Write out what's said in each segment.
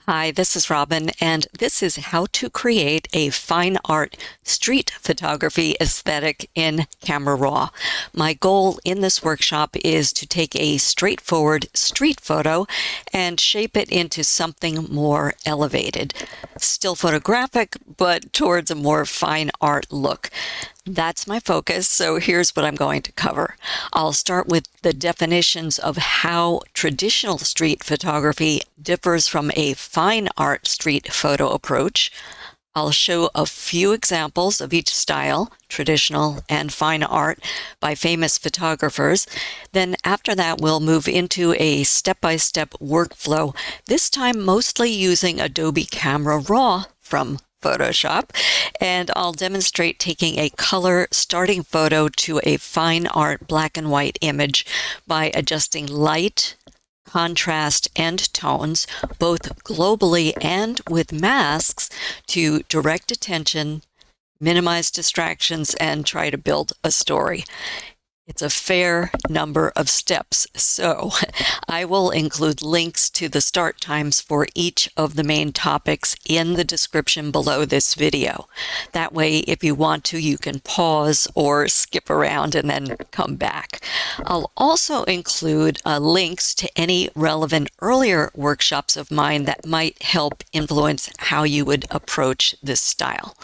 Hi, this is Robin, and this is how to create a fine art street photography aesthetic in Camera Raw. My goal in this workshop is to take a straightforward street photo and shape it into something more elevated. Still photographic, but towards a more fine art look. That's my focus, so here's what I'm going to cover. I'll start with the definitions of how traditional street photography differs from a fine art street photo approach. I'll show a few examples of each style, traditional and fine art, by famous photographers. Then after that, we'll move into a step-by-step workflow, this time mostly using Adobe Camera Raw from Photoshop, and I'll demonstrate taking a color starting photo to a fine art black and white image by adjusting light, contrast, and tones, both globally and with masks, to direct attention, minimize distractions, and try to build a story. It's a fair number of steps, so I will include links to the start times for each of the main topics in the description below this video. That way, if you want to, you can pause or skip around and then come back. I'll also include links to any relevant earlier workshops of mine that might help influence how you would approach this style.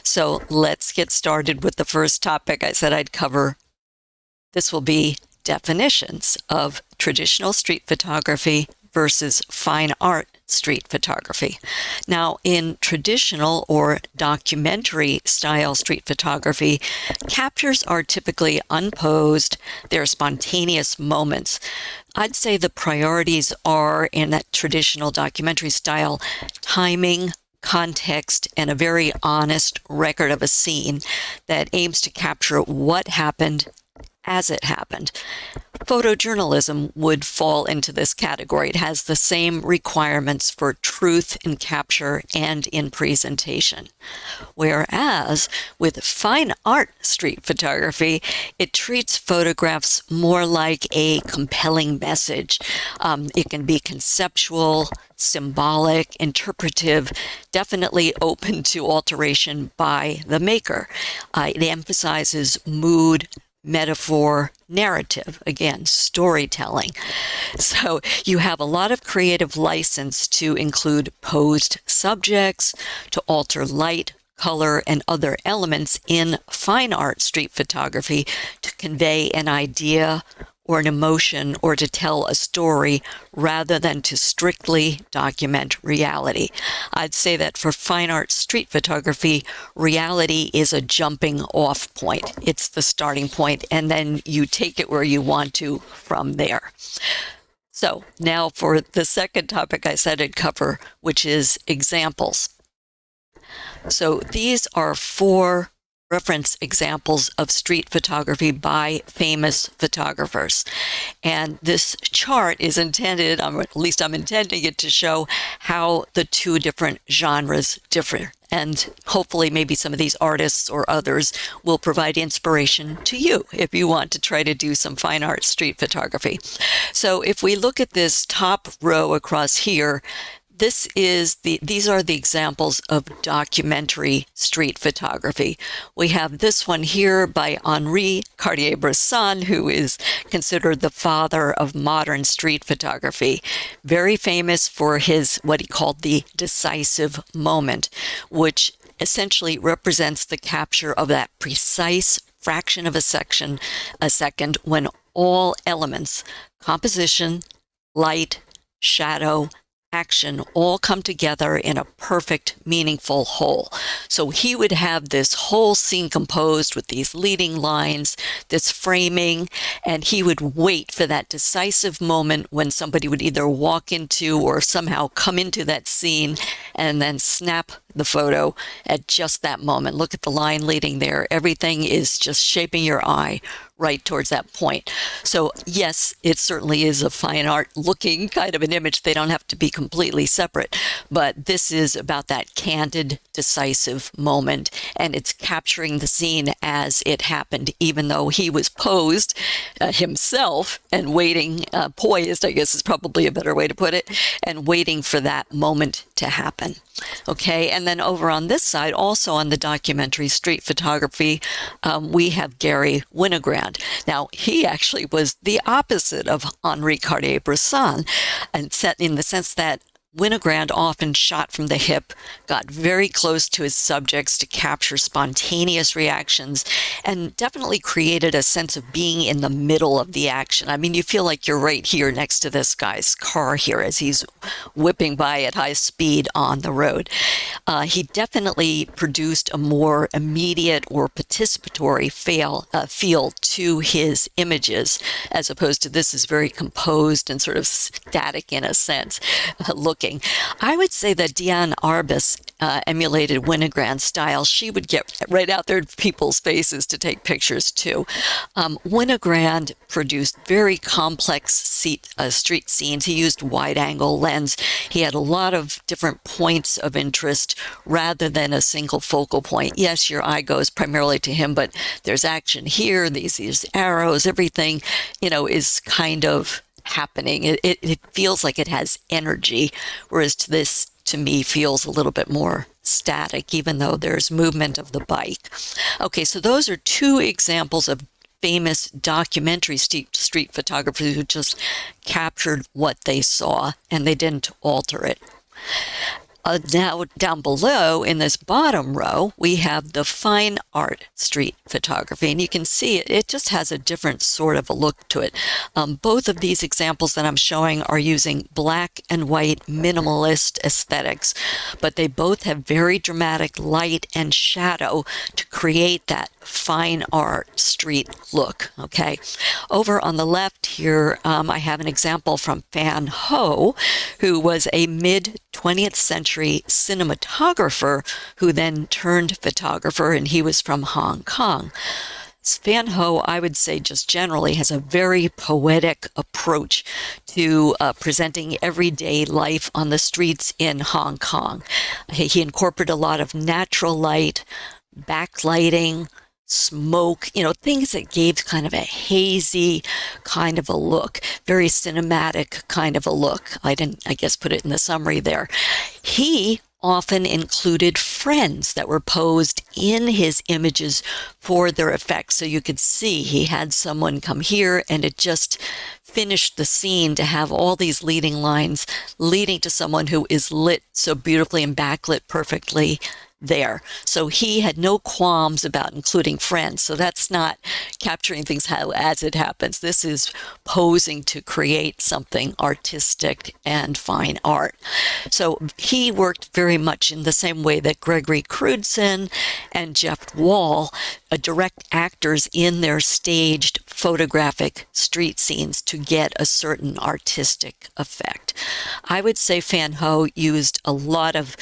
So let's get started with the first topic I said I'd cover. This will be definitions of traditional street photography versus fine art street photography. Now, in traditional or documentary style street photography, captures are typically unposed, they're spontaneous moments. I'd say the priorities are, in that traditional documentary style, timing, context, and a very honest record of a scene that aims to capture what happened as it happened. Photojournalism would fall into this category. It has the same requirements for truth in capture and in presentation. Whereas with fine art street photography, it treats photographs more like a compelling message. It can be conceptual, symbolic, interpretive, definitely open to alteration by the maker. It emphasizes mood, metaphor, narrative, again, storytelling. So you have a lot of creative license to include posed subjects, to alter light, color, and other elements in fine art street photography to convey an idea or an emotion or to tell a story rather than to strictly document reality. I'd say that for fine art street photography, reality is a jumping off point. It's the starting point, and then you take it where you want to from there. So now for the second topic I said I'd cover, which is examples. So these are 4 reference examples of street photography by famous photographers. And this chart is intended, at least I'm intending it to show how the 2 different genres differ. And hopefully maybe some of these artists or others will provide inspiration to you if you want to try to do some fine art street photography. So if we look at this top row across here, these are the examples of documentary street photography. We have this one here by Henri Cartier-Bresson, who is considered the father of modern street photography. Very famous for his, what he called the decisive moment, which essentially represents the capture of that precise fraction of a second when all elements, composition, light, shadow, action all come together in a perfect, meaningful whole. So he would have this whole scene composed with these leading lines, this framing, and he would wait for that decisive moment when somebody would either walk into or somehow come into that scene and then snap the photo at just that moment. Look at the line leading there. Everything is just shaping your eye right towards that point. So yes, it certainly is a fine art looking kind of an image. They don't have to be completely separate, but this is about that candid, decisive moment, and it's capturing the scene as it happened, even though he was posed himself and waiting, poised, I guess is probably a better way to put it, and waiting for that moment to happen. Okay, and then over on this side, also on the documentary street photography, we have Gary Winogrand. Now, he actually was the opposite of Henri Cartier-Bresson, and set in the sense that Winogrand often shot from the hip, got very close to his subjects to capture spontaneous reactions, and definitely created a sense of being in the middle of the action. I mean, you feel like you're right here next to this guy's car here as he's whipping by at high speed on the road. He definitely produced a more immediate or participatory feel to his images, as opposed to this is very composed and sort of static in a sense, looking. I would say that Diane Arbus emulated Winogrand's style. She would get right out there in people's faces to take pictures too. Winogrand produced very complex street scenes. He used wide-angle lens. He had a lot of different points of interest rather than a single focal point. Yes, your eye goes primarily to him, but there's action here, these arrows, everything, is kind of happening. It feels like it has energy, whereas this, to me, feels a little bit more static, even though there's movement of the bike. Okay, so those are two examples of famous documentary street photographers who just captured what they saw and they didn't alter it. Now, down below in this bottom row, we have the fine art street photography, and you can see it just has a different sort of a look to it. Both of these examples that I'm showing are using black and white minimalist aesthetics, but they both have very dramatic light and shadow to create that fine art street look. Okay, over on the left here, I have an example from Fan Ho, who was a mid-20th century cinematographer who then turned photographer, and he was from Hong Kong. Fan Ho, I would say, just generally has a very poetic approach to presenting everyday life on the streets in Hong Kong. He incorporated a lot of natural light, backlighting, smoke, things that gave kind of a hazy kind of a look, very cinematic kind of a look. I didn't, I guess, put it in the summary there. He often included friends that were posed in his images for their effects. So you could see he had someone come here and it just finished the scene to have all these leading lines leading to someone who is lit so beautifully and backlit perfectly there. So he had no qualms about including friends. So that's not capturing things as it happens. This is posing to create something artistic and fine art. So he worked very much in the same way that Gregory Crewdson and Jeff Wall direct actors in their staged photographic street scenes to get a certain artistic effect. I would say Fan Ho used a lot of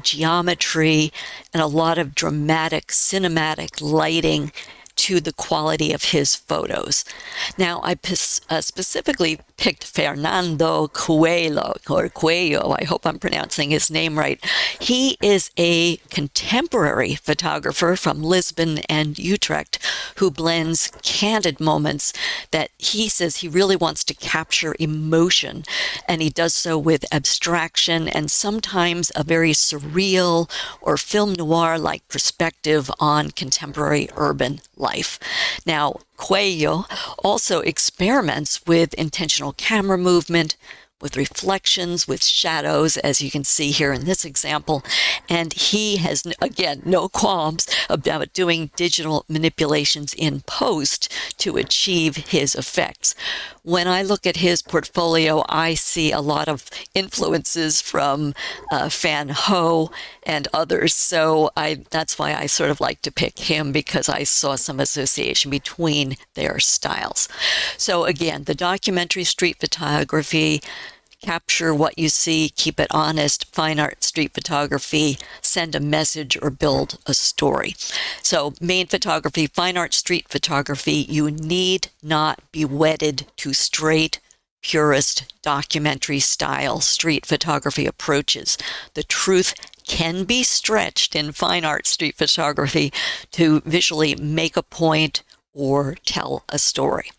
geometry and a lot of dramatic cinematic lighting to the quality of his photos. Now, I specifically picked Fernando Coelho, I hope I'm pronouncing his name right. He is a contemporary photographer from Lisbon and Utrecht who blends candid moments that he says he really wants to capture emotion, and he does so with abstraction and sometimes a very surreal or film noir-like perspective on contemporary urban life. Now, Coelho also experiments with intentional camera movement, with reflections, with shadows, as you can see here in this example. And he has, again, no qualms about doing digital manipulations in post to achieve his effects. When I look at his portfolio, I see a lot of influences from Fan Ho and others. So that's why I sort of like to pick him, because I saw some association between their styles. So again, the documentary street photography capture what you see, keep it honest, fine art, street photography, send a message, or build a story. So main photography, fine art, street photography, you need not be wedded to straight, purist, documentary style street photography approaches. The truth can be stretched in fine art street photography to visually make a point or tell a story.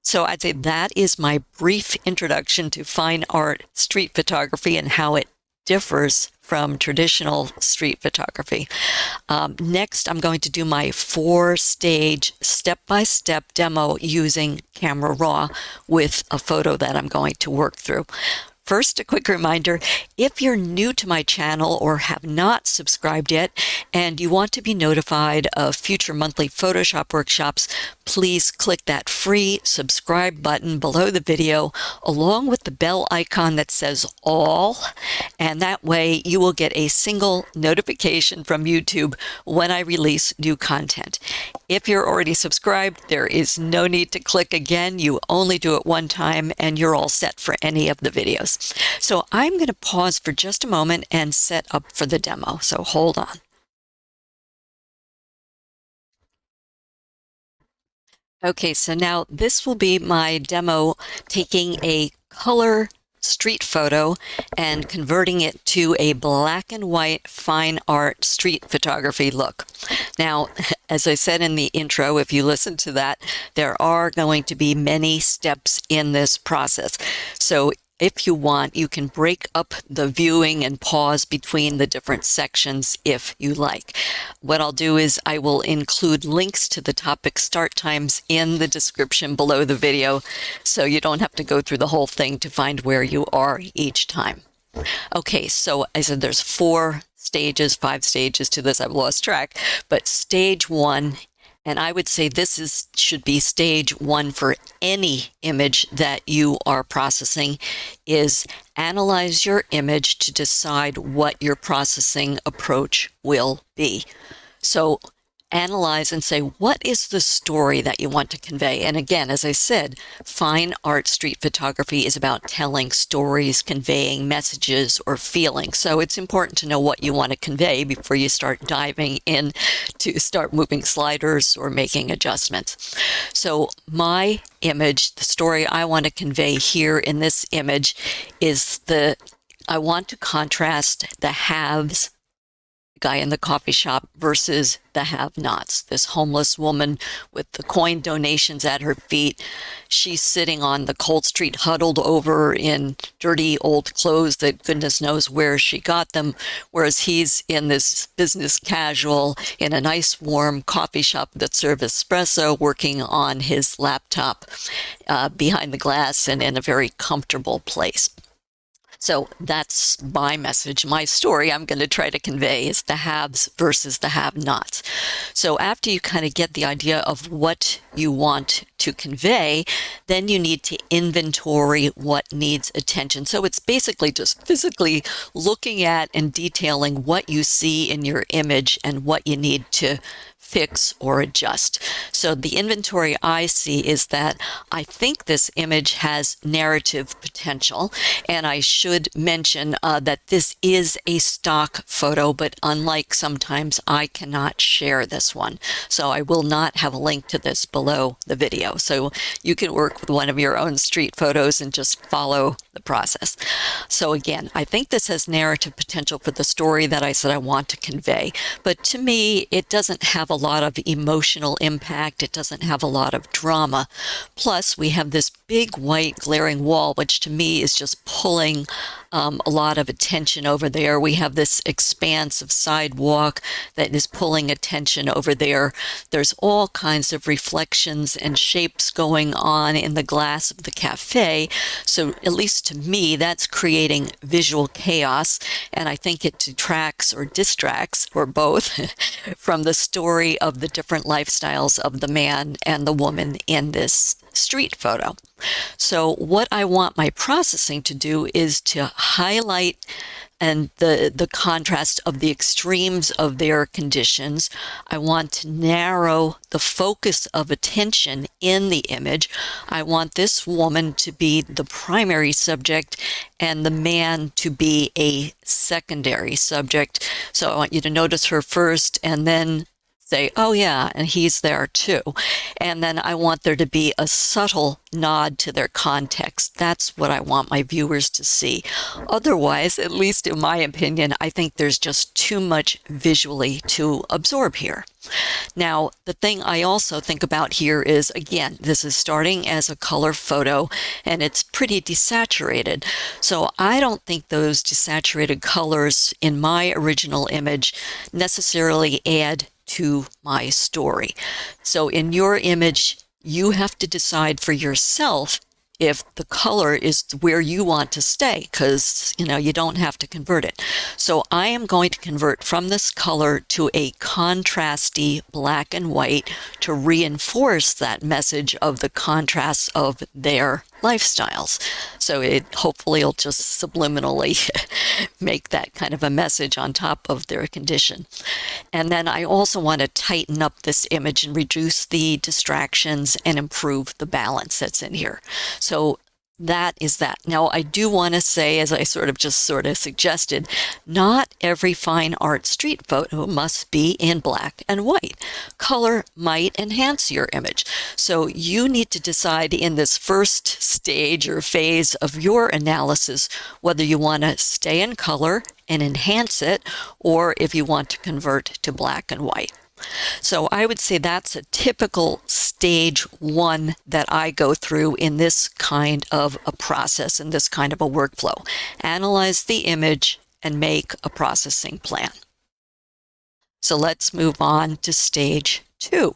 So I'd say that is my brief introduction to fine art street photography and how it differs from traditional street photography. Next, I'm going to do my 4-stage step-by-step demo using Camera Raw with a photo that I'm going to work through. First, a quick reminder, if you're new to my channel or have not subscribed yet and you want to be notified of future monthly Photoshop workshops, please click that free subscribe button below the video along with the bell icon that says all, and that way you will get a single notification from YouTube when I release new content. If you're already subscribed, there is no need to click again. You only do it one time and you're all set for any of the videos. So I'm going to pause for just a moment and set up for the demo. So hold on. Okay, so now this will be my demo taking a color street photo and converting it to a black and white fine art street photography look. Now, as I said in the intro, if you listen to that, there are going to be many steps in this process. So if you want, you can break up the viewing and pause between the different sections if you like. What I'll do is I will include links to the topic start times in the description below the video, so you don't have to go through the whole thing to find where you are each time. Okay, so I said there's 5 stages to this. I've lost track, but stage 1, and I would say this should be stage 1 for any image that you are processing, is analyze your image to decide what your processing approach will be. So analyze and say, what is the story that you want to convey? And again, as I said, fine art street photography is about telling stories, conveying messages or feelings. So it's important to know what you want to convey before you start diving in to start moving sliders or making adjustments. So my image, the story I want to convey here in this image is I want to contrast the haves, guy in the coffee shop, versus the have-nots. This homeless woman with the coin donations at her feet. She's sitting on the cold street, huddled over in dirty old clothes that goodness knows where she got them, whereas he's in this business casual in a nice warm coffee shop that serves espresso, working on his laptop behind the glass and in a very comfortable place. So that's my message. My story I'm going to try to convey is the haves versus the have-nots. So after you kind of get the idea of what you want to convey, then you need to inventory what needs attention. So it's basically just physically looking at and detailing what you see in your image and what you need to fix or adjust. So the inventory I see is that I think this image has narrative potential, and I should mention that this is a stock photo, but unlike sometimes, I cannot share this one. So I will not have a link to this below the video. So you can work with one of your own street photos and just follow the process. So again, I think this has narrative potential for the story that I said I want to convey, but to me, it doesn't have a lot of emotional impact. It doesn't have a lot of drama. Plus, we have this big white glaring wall, which to me is just pulling a lot of attention over there. We have this expanse of sidewalk that is pulling attention over there. There's all kinds of reflections and shapes going on in the glass of the cafe. So at least to me, that's creating visual chaos. And I think it detracts or distracts, or both, from the story of the different lifestyles of the man and the woman in this street photo. So what I want my processing to do is to highlight and the contrast of the extremes of their conditions. I want to narrow the focus of attention in the image. I want this woman to be the primary subject and the man to be a secondary subject. So I want you to notice her first and then say, oh yeah, and he's there too. And then I want there to be a subtle nod to their context. That's what I want my viewers to see. Otherwise, at least in my opinion, I think there's just too much visually to absorb here. Now, the thing I also think about here is, again, this is starting as a color photo and it's pretty desaturated. So I don't think those desaturated colors in my original image necessarily add to my story. So in your image, you have to decide for yourself if the color is where you want to stay, because you don't have to convert it. So I am going to convert from this color to a contrasty black and white to reinforce that message of the contrasts of their lifestyles. So it hopefully will just subliminally make that kind of a message on top of their condition. And then I also want to tighten up this image and reduce the distractions and improve the balance that's in here. So that is that. Now, I do want to say, as I sort of suggested, not every fine art street photo must be in black and white. Color might enhance your image. So you need to decide in this first stage or phase of your analysis whether you want to stay in color and enhance it, or if you want to convert to black and white. So I would say that's a typical stage one that I go through in this kind of a process, in this kind of a workflow. Analyze the image and make a processing plan. So let's move on to stage two.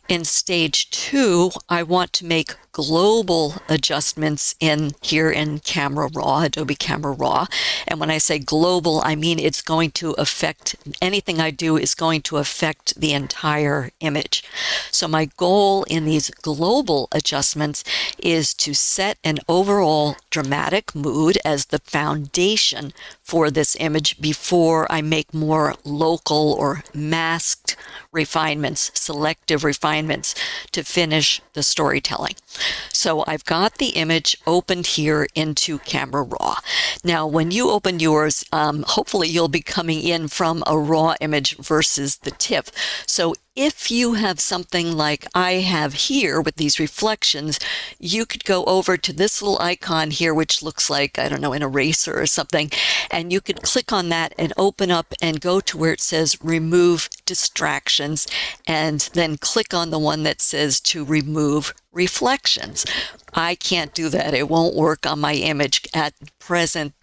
In stage two, I want to make global adjustments in Camera Raw, Adobe Camera Raw. And when I say global, I mean it's going to affect, anything I do is going to affect the entire image. So my goal in these global adjustments is to set an overall dramatic mood as the foundation for this image before I make more local or masked refinements, selective refinements to finish the storytelling. So I've got the image opened here into Camera Raw. Now, when you open yours, hopefully you'll be coming in from a raw image versus the TIFF. So if you have something like I have here with these reflections, you could go over to this little icon here, which looks like, I don't know, an eraser or something, and you could click on that and open up and go to where it says remove distractions, and then click on the one that says to remove reflections. I can't do that. It won't work on my image at present.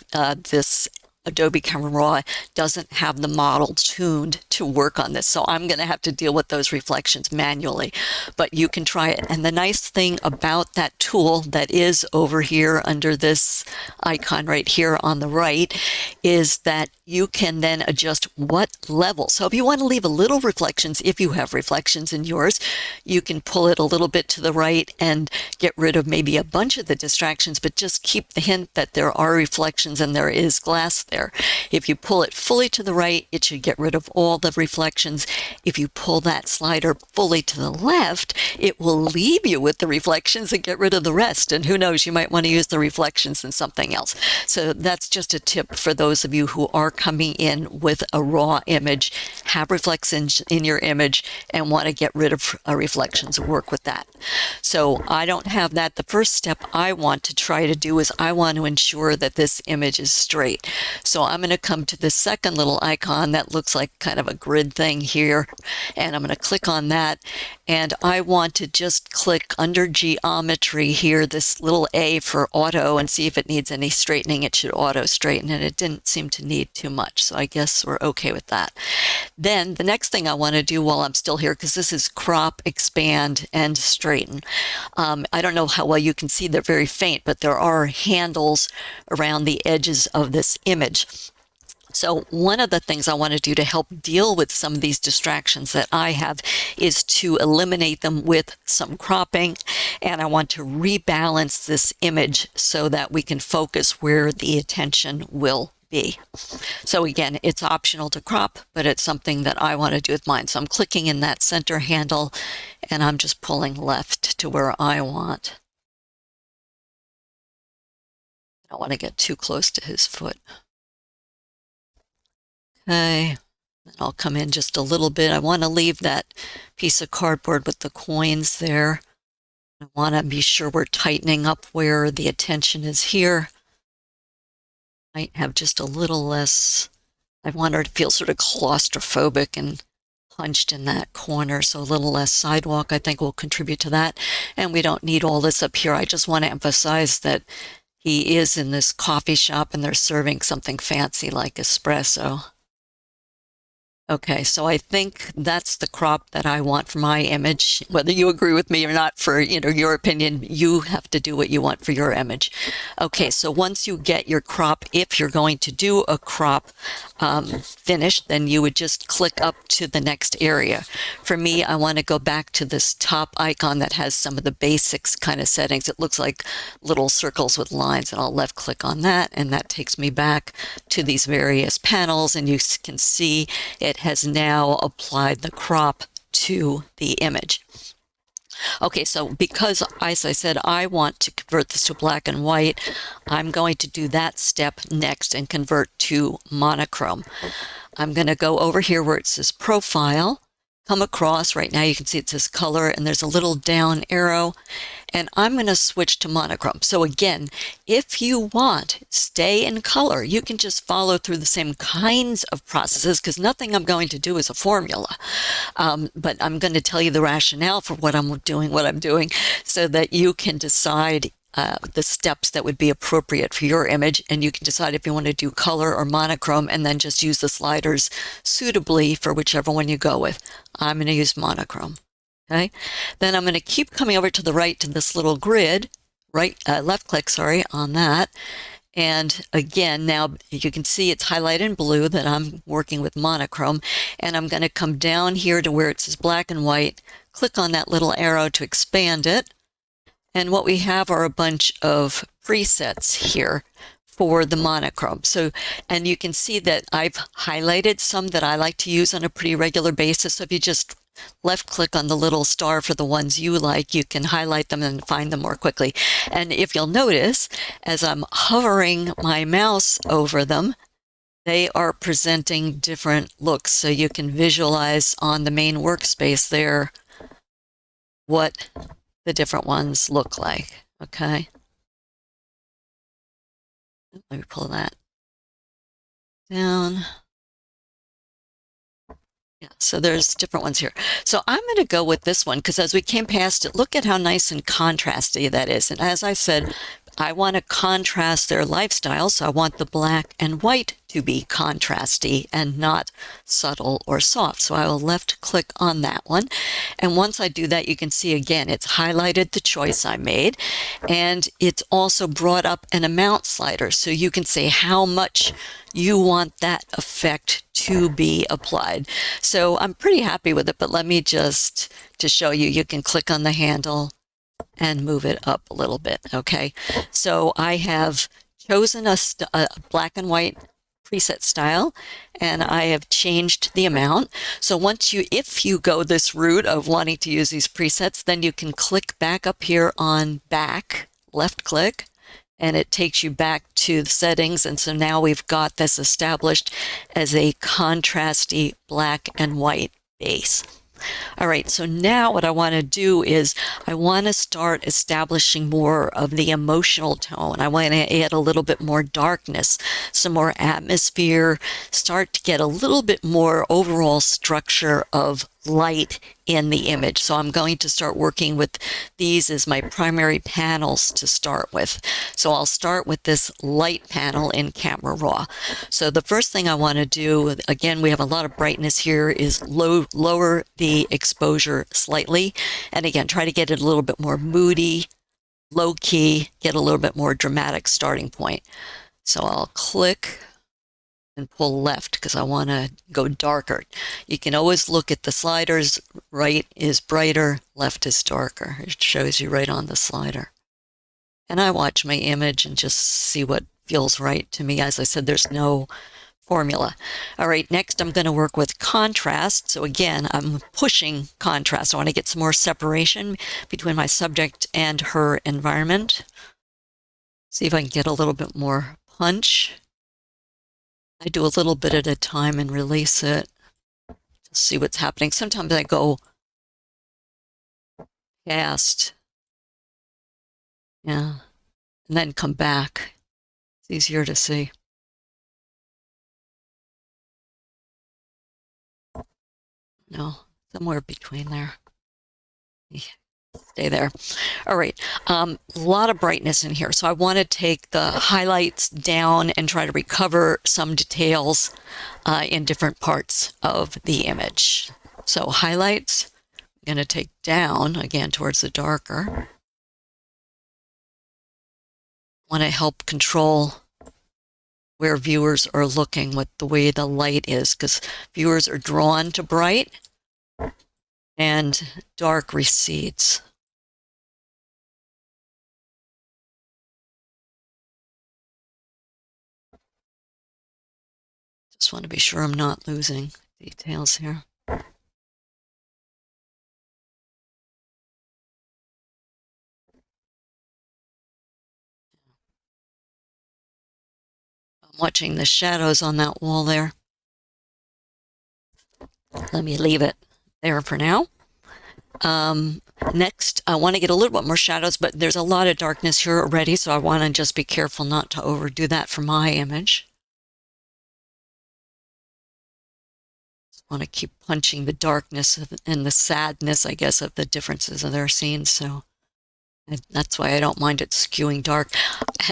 This Adobe Camera Raw doesn't have the model tuned to work on this, so I'm going to have to deal with those reflections manually, but you can try it. And the nice thing about that tool that is over here under this icon right here on the right is that you can then adjust what level. So if you want to leave a little reflections, if you have reflections in yours, you can pull it a little bit to the right and get rid of maybe a bunch of the distractions, but just keep the hint that there are reflections and there is glass there. If you pull it fully to the right, it should get rid of all the reflections. If you pull that slider fully to the left, it will leave you with the reflections and get rid of the rest. And who knows, you might want to use the reflections in something else. So that's just a tip for those of you who are coming in with a raw image, have reflections in your image, and want to get rid of reflections. Work with that. So I don't have that. The first step I want to try to do is I want to ensure that this image is straight. So I'm going to come to the second little icon that looks like kind of a grid thing here, and I'm going to click on that, and I want to just click under geometry here, this little A for auto, and see if it needs any straightening. It should auto straighten, and it didn't seem to need too much, so I guess we're okay with that. Then the next thing I want to do while I'm still here, because this is crop, expand, and straighten. I don't know how well you can see, they're very faint, but there are handles around the edges of this image. So one of the things I want to do to help deal with some of these distractions that I have is to eliminate them with some cropping. And I want to rebalance this image so that we can focus where the attention will be. So again, it's optional to crop, but it's something that I want to do with mine. So I'm clicking in that center handle and I'm just pulling left to where I want. I don't want to get too close to his foot. Okay, then I'll come in just a little bit. I want to leave that piece of cardboard with the coins there. I want to be sure we're tightening up where the attention is here. Might have just a little less, I want her to feel sort of claustrophobic and punched in that corner, so a little less sidewalk I think will contribute to that. And we don't need all this up here. I just want to emphasize that he is in this coffee shop and they're serving something fancy like espresso. Okay, so I think that's the crop that I want for my image. Whether you agree with me or not, for your opinion, you have to do what you want for your image. Okay, so once you get your crop, if you're going to do a crop finished, then you would just click up to the next area. For me, I want to go back to this top icon that has some of the basics kind of settings. It looks like little circles with lines, and I'll left click on that, and that takes me back to these various panels, and you can see it has now applied the crop to the image. Okay, so because, as I said, I want to convert this to black and white, I'm going to do that step next and convert to monochrome. I'm going to go over here where it says profile, come across. Right now you can see it says color, and there's a little down arrow, and I'm going to switch to monochrome. So again, if you want, stay in color. You can just follow through the same kinds of processes, because nothing I'm going to do is a formula. But I'm going to tell you the rationale for what I'm doing so that you can decide the steps that would be appropriate for your image, and you can decide if you want to do color or monochrome, and then just use the sliders suitably for whichever one you go with. I'm going to use monochrome. Okay, then I'm going to keep coming over to the right to this little grid, left click, on that. And again, now you can see it's highlighted in blue that I'm working with monochrome, and I'm going to come down here to where it says black and white, click on that little arrow to expand it. And what we have are a bunch of presets here for the monochrome. So, and you can see that I've highlighted some that I like to use on a pretty regular basis. So if you just left click on the little star for the ones you like, you can highlight them and find them more quickly. And if you'll notice, as I'm hovering my mouse over them, they are presenting different looks. So you can visualize on the main workspace there what the different ones look like. Okay. Let me pull that down. Yeah, so there's different ones here. So I'm going to go with this one because as we came past it, look at how nice and contrasty that is. And as I said, I want to contrast their lifestyle, so I want the black and white to be contrasty and not subtle or soft. So I will left click on that one. And once I do that, you can see again, it's highlighted the choice I made, and it's also brought up an amount slider. So you can say how much you want that effect to be applied. So I'm pretty happy with it, but let me just, to show you, you can click on the handle and move it up a little bit. Okay, so I have chosen a black and white preset style, and I have changed the amount. So if you go this route of wanting to use these presets, then you can click back up here on back, left click, and it takes you back to the settings. And so now we've got this established as a contrasty black and white base. All right, so now what I want to do is I want to start establishing more of the emotional tone. I want to add a little bit more darkness, some more atmosphere, start to get a little bit more overall structure of light in the image. So I'm going to start working with these as my primary panels to start with. So I'll start with this light panel in Camera Raw. So the first thing I want to do, again, we have a lot of brightness here, is lower the exposure slightly. And again, try to get it a little bit more moody, low key, get a little bit more dramatic starting point. So I'll click and pull left because I want to go darker. You can always look at the sliders. Right is brighter, left is darker. It shows you right on the slider. And I watch my image and just see what feels right to me. As I said, there's no formula. All right, next I'm going to work with contrast. So again, I'm pushing contrast. I want to get some more separation between my subject and her environment. See if I can get a little bit more punch. I do a little bit at a time and release it to see what's happening. Sometimes I go fast. Yeah. And then come back. It's easier to see. No, somewhere between there. Stay there. All right. A lot of brightness in here. So I want to take the highlights down and try to recover some details in different parts of the image. So highlights, I'm going to take down again towards the darker. Want to help control where viewers are looking with the way the light is, because viewers are drawn to bright and dark recedes. Just want to be sure I'm not losing details here. I'm watching the shadows on that wall there. Let me leave it there for now. Next, I want to get a little bit more shadows, but there's a lot of darkness here already, so I want to just be careful not to overdo that for my image. Just want to keep punching the darkness and the sadness, I guess, of the differences of their scenes. So that's why I don't mind it skewing dark.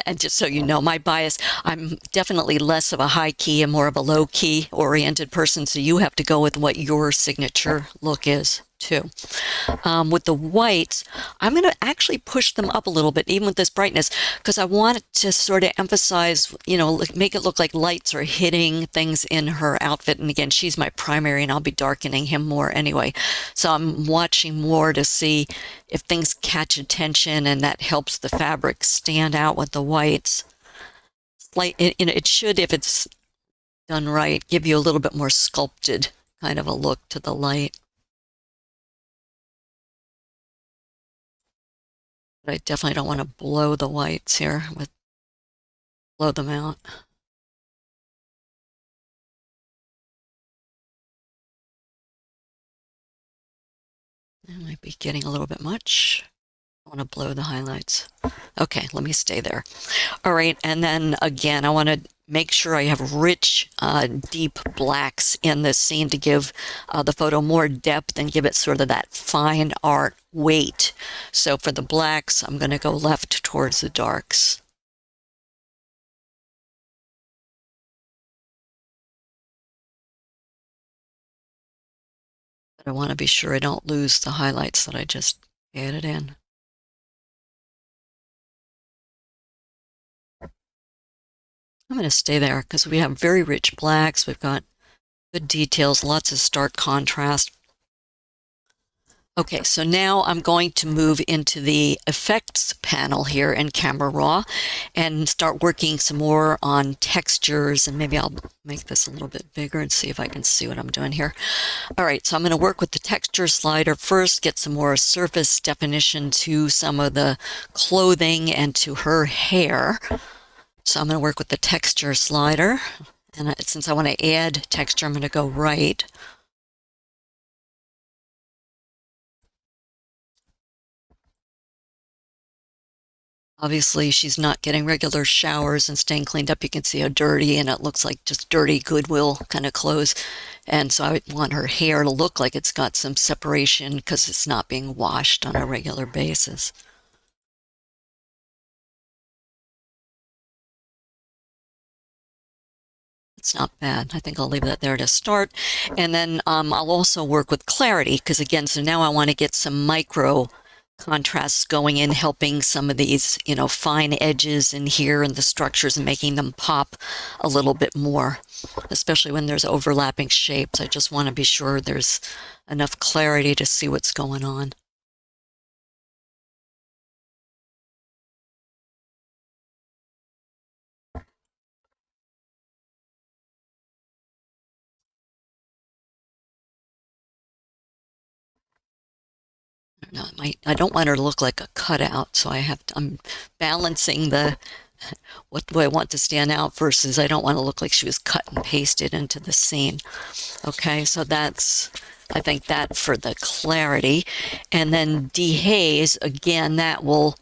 And just so you know, my bias, I'm definitely less of a high key and more of a low key oriented person. So you have to go with what your signature look is too. With the whites, I'm going to actually push them up a little bit, even with this brightness, because I want to sort of emphasize, you know, make it look like lights are hitting things in her outfit. And again, she's my primary and I'll be darkening him more anyway. So I'm watching more to see if things catch attention and that helps the fabric stand out with the whites. It should, if it's done right, give you a little bit more sculpted kind of a look to the light. But I definitely don't want to blow the whites here, blow them out. I might be getting a little bit much. I want to blow the highlights. Okay, let me stay there. All right, and then again, I want to make sure I have rich, deep blacks in this scene to give the photo more depth and give it sort of that fine art weight. So for the blacks, I'm going to go left towards the darks. But I want to be sure I don't lose the highlights that I just added in. I'm going to stay there because we have very rich blacks. We've got good details, lots of stark contrast. Okay, so now I'm going to move into the effects panel here in Camera Raw and start working some more on textures, and maybe I'll make this a little bit bigger and see if I can see what I'm doing here. All right, so I'm going to work with the texture slider first, get some more surface definition to some of the clothing and to her hair. So I'm going to work with the texture slider, and since I want to add texture, I'm going to go right. Obviously, she's not getting regular showers and staying cleaned up. You can see how dirty, and it looks like just dirty Goodwill kind of clothes. And so I want her hair to look like it's got some separation because it's not being washed on a regular basis. It's not bad. I think I'll leave that there to start. And then I'll also work with clarity because again, so now I want to get some micro contrasts going in, helping some of these, fine edges in here and the structures and making them pop a little bit more, especially when there's overlapping shapes. I just want to be sure there's enough clarity to see what's going on. No, I don't want her to look like a cutout, so I'm balancing what do I want to stand out versus I don't want to look like she was cut and pasted into the scene. Okay, so I think that for the clarity. And then dehaze, again, that will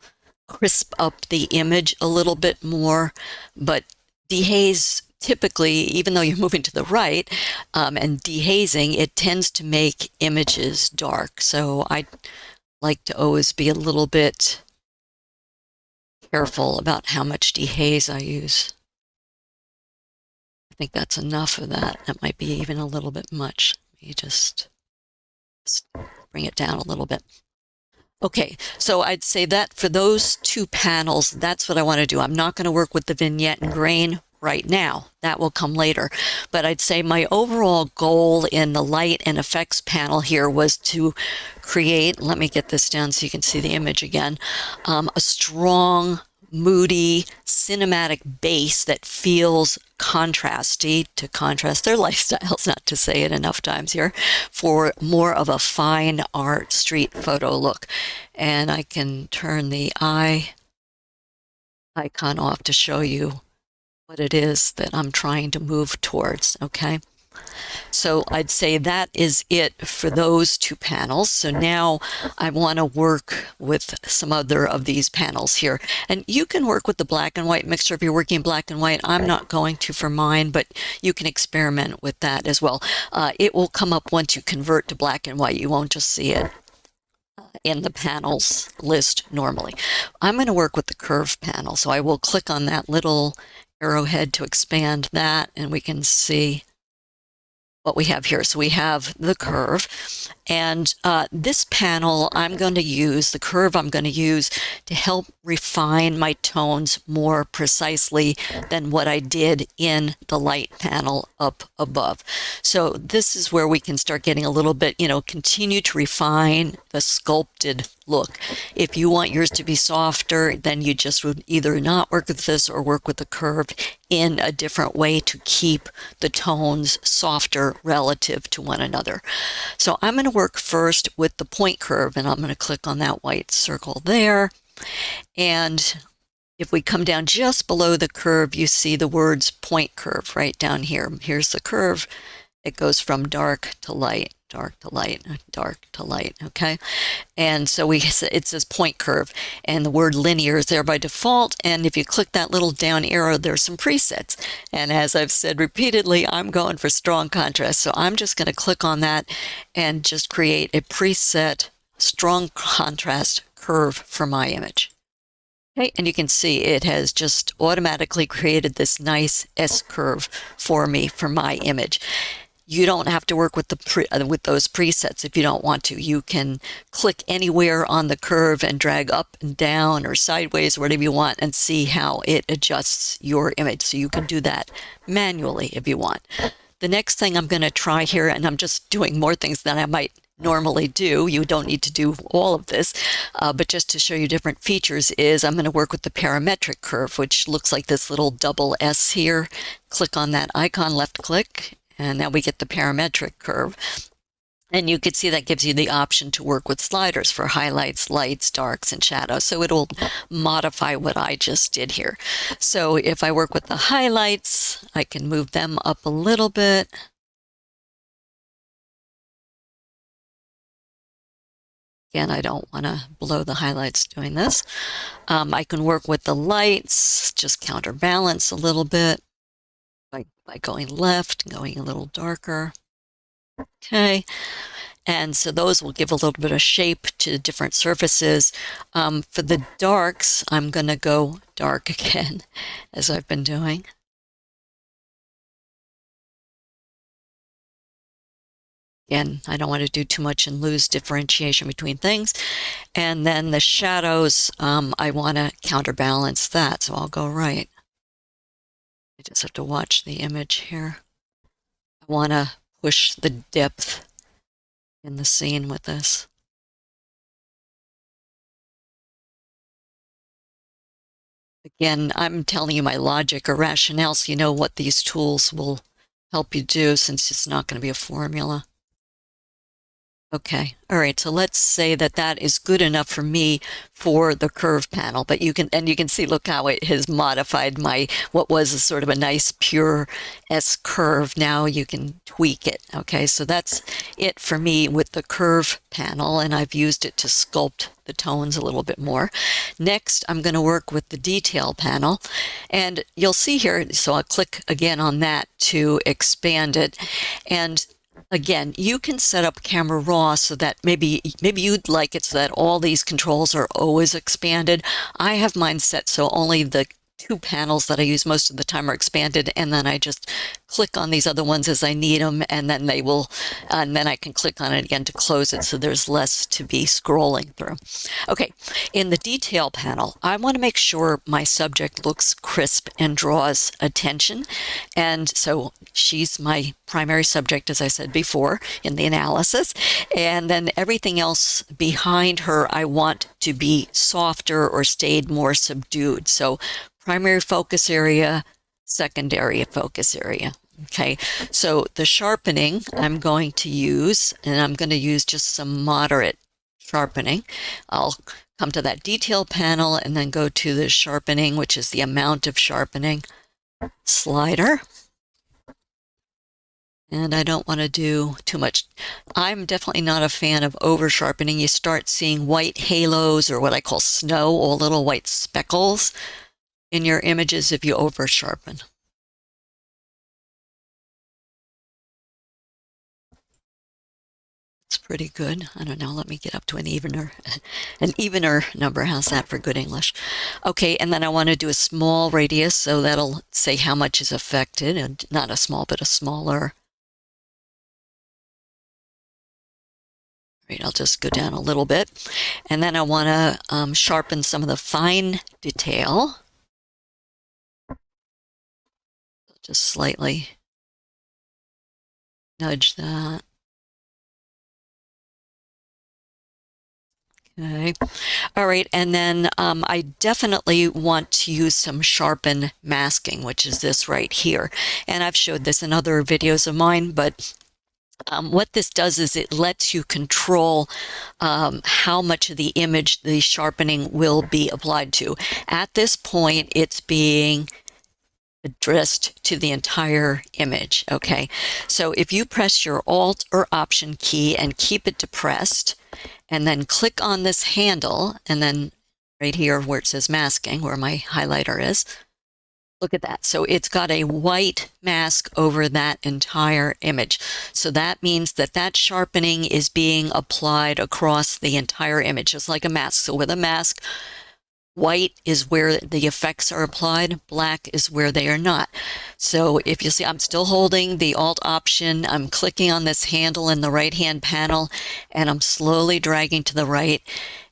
crisp up the image a little bit more, but dehaze typically, even though you're moving to the right and dehazing, it tends to make images dark. So I like to always be a little bit careful about how much dehaze I use. I think that's enough of that. That might be even a little bit much. You just bring it down a little bit. Okay, so I'd say that for those two panels, that's what I want to do. I'm not going to work with the vignette and grain right now. That will come later. But I'd say my overall goal in the light and effects panel here was to create, let me get this down so you can see the image again, a strong, moody, cinematic base that feels contrasty, to contrast their lifestyles, not to say it enough times here, for more of a fine art street photo look. And I can turn the eye icon off to show you what it is that I'm trying to move towards, okay? So I'd say that is it for those two panels. So now I want to work with some other of these panels here. And you can work with the black and white mixture if you're working in black and white. I'm not going to for mine, but you can experiment with that as well. It will come up once you convert to black and white. You won't just see it in the panels list normally. I'm going to work with the curve panel. So I will click on that little arrowhead to expand that, and we can see what we have here. So we have the curve, and this panel I'm going to use, the curve I'm going to use to help refine my tones more precisely than what I did in the light panel up above. So this is where we can start getting a little bit, continue to refine the sculpted look. If you want yours to be softer, then you just would either not work with this or work with the curve in a different way to keep the tones softer relative to one another. So I'm going to work first with the point curve, and I'm going to click on that white circle there. And if we come down just below the curve, you see the words point curve right down here. Here's the curve. It goes from dark to light, dark to light, dark to light, okay? And so it says point curve, and the word linear is there by default. And if you click that little down arrow, there's some presets. And as I've said repeatedly, I'm going for strong contrast. So I'm just going to click on that and just create a preset strong contrast curve for my image. Okay, and you can see it has just automatically created this nice S curve for me for my image. You don't have to work with those presets if you don't want to. You can click anywhere on the curve and drag up and down or sideways, whatever you want, and see how it adjusts your image. So you can do that manually if you want. The next thing I'm going to try here, and I'm just doing more things than I might normally do. You don't need to do all of this, but just to show you different features is I'm going to work with the parametric curve, which looks like this little double S here. Click on that icon, left click, and now we get the parametric curve. And you can see that gives you the option to work with sliders for highlights, lights, darks, and shadows. So it'll modify what I just did here. So if I work with the highlights, I can move them up a little bit. Again, I don't want to blow the highlights doing this. I can work with the lights, just counterbalance a little bit by going left, going a little darker. Okay. And so those will give a little bit of shape to different surfaces. For the darks, I'm going to go dark again, as I've been doing. Again, I don't want to do too much and lose differentiation between things. And then the shadows, I want to counterbalance that, so I'll go right. I just have to watch the image here. I want to push the depth in the scene with this. Again, I'm telling you my logic or rationale so you know what these tools will help you do, since it's not going to be a formula. Okay, all right, so let's say that that is good enough for me for the curve panel, but you can see, look how it has modified my, what was a sort of a nice pure S curve. Now you can tweak it. Okay, so that's it for me with the curve panel, and I've used it to sculpt the tones a little bit more. Next, I'm going to work with the detail panel, and you'll see here, so I'll click again on that to expand it. And again, you can set up Camera Raw so that maybe you'd like it so that all these controls are always expanded. I have mine set so only the two panels that I use most of the time are expanded, and then I just click on these other ones as I need them, and then they will, and then I can click on it again to close it, so there's less to be scrolling through. Okay, in the detail panel, I want to make sure my subject looks crisp and draws attention, and so she's my primary subject, as I said before, in the analysis, and then everything else behind her I want to be softer or stayed more subdued. So primary focus area, secondary focus area. Okay, so the sharpening I'm going to use, and I'm going to use just some moderate sharpening. I'll come to that detail panel and then go to the sharpening, which is the amount of sharpening slider. And I don't want to do too much. I'm definitely not a fan of over sharpening. You start seeing white halos, or what I call snow, or little white speckles in your images if you over sharpen. It's pretty good. I don't know, let me get up to an evener number. How's that for good English? Okay, and then I want to do a small radius, so that'll say how much is affected, and not a small, but a smaller. Right, I'll just go down a little bit. And then I want to sharpen some of the fine detail. Just slightly nudge that. Okay. All right, and then I definitely want to use some sharpen masking, which is this right here. And I've showed this in other videos of mine, but what this does is it lets you control how much of the image the sharpening will be applied to. At this point, it's being addressed to the entire image. Okay, so if you press your Alt or Option key and keep it depressed, and then click on this handle, and then right here where it says masking, where my highlighter is, look at that. So it's got a white mask over that entire image. So that means that that sharpening is being applied across the entire image, just like a mask. So with a mask, white is where the effects are applied, black is where they are not. So if you see, I'm still holding the Alt option, I'm clicking on this handle in the right-hand panel, and I'm slowly dragging to the right.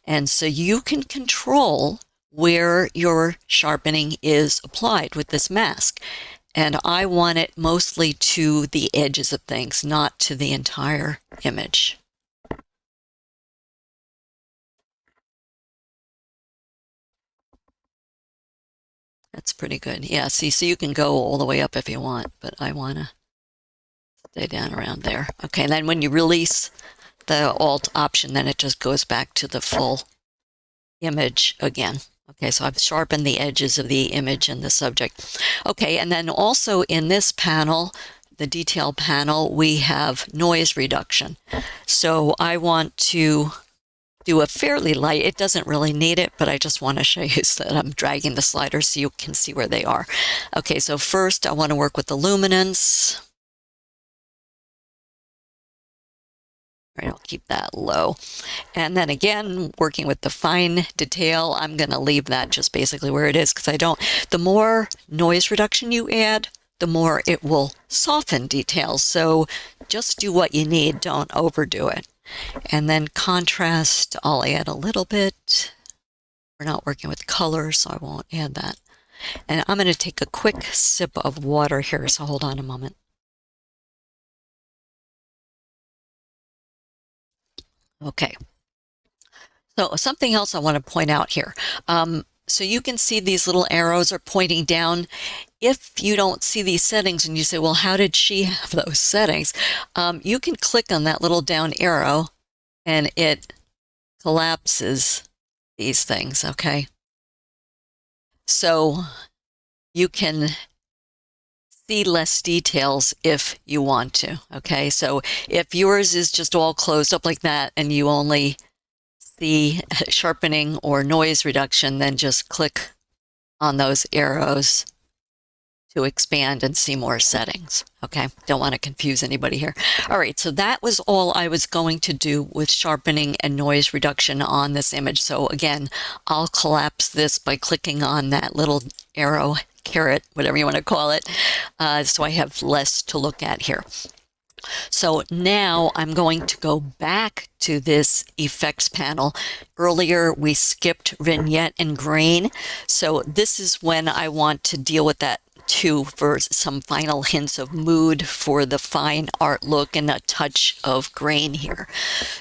And so you can control where your sharpening is applied with this mask. And I want it mostly to the edges of things, not to the entire image. That's pretty good. Yeah, see, so you can go all the way up if you want, but I want to stay down around there. Okay, and then when you release the Alt option, then it just goes back to the full image again. Okay, so I've sharpened the edges of the image and the subject. Okay, and then also in this panel, the detail panel, we have noise reduction. So I want to do a fairly light, it doesn't really need it, but I just want to show you so that I'm dragging the slider so you can see where they are. Okay, so first I want to work with the luminance. All right, I'll keep that low. And then again, working with the fine detail, I'm going to leave that just basically where it is, because the more noise reduction you add, the more it will soften details. So just do what you need, don't overdo it. And then contrast, I'll add a little bit. We're not working with color, so I won't add that. And I'm going to take a quick sip of water here, so hold on a moment. Okay. So something else I want to point out here. So you can see these little arrows are pointing down. If you don't see these settings and you say, well, how did she have those settings? You can click on that little down arrow and it collapses these things, okay? So you can see less details if you want to, okay? So if yours is just all closed up like that and you only see sharpening or noise reduction, then just click on those arrows to expand and see more settings. Okay, don't want to confuse anybody here. All right, so that was all I was going to do with sharpening and noise reduction on this image. So again, I'll collapse this by clicking on that little arrow, caret, whatever you want to call it, so I have less to look at here. So now I'm going to go back to this effects panel. Earlier we skipped vignette and grain. So this is when I want to deal with that too, for some final hints of mood for the fine art look and a touch of grain here.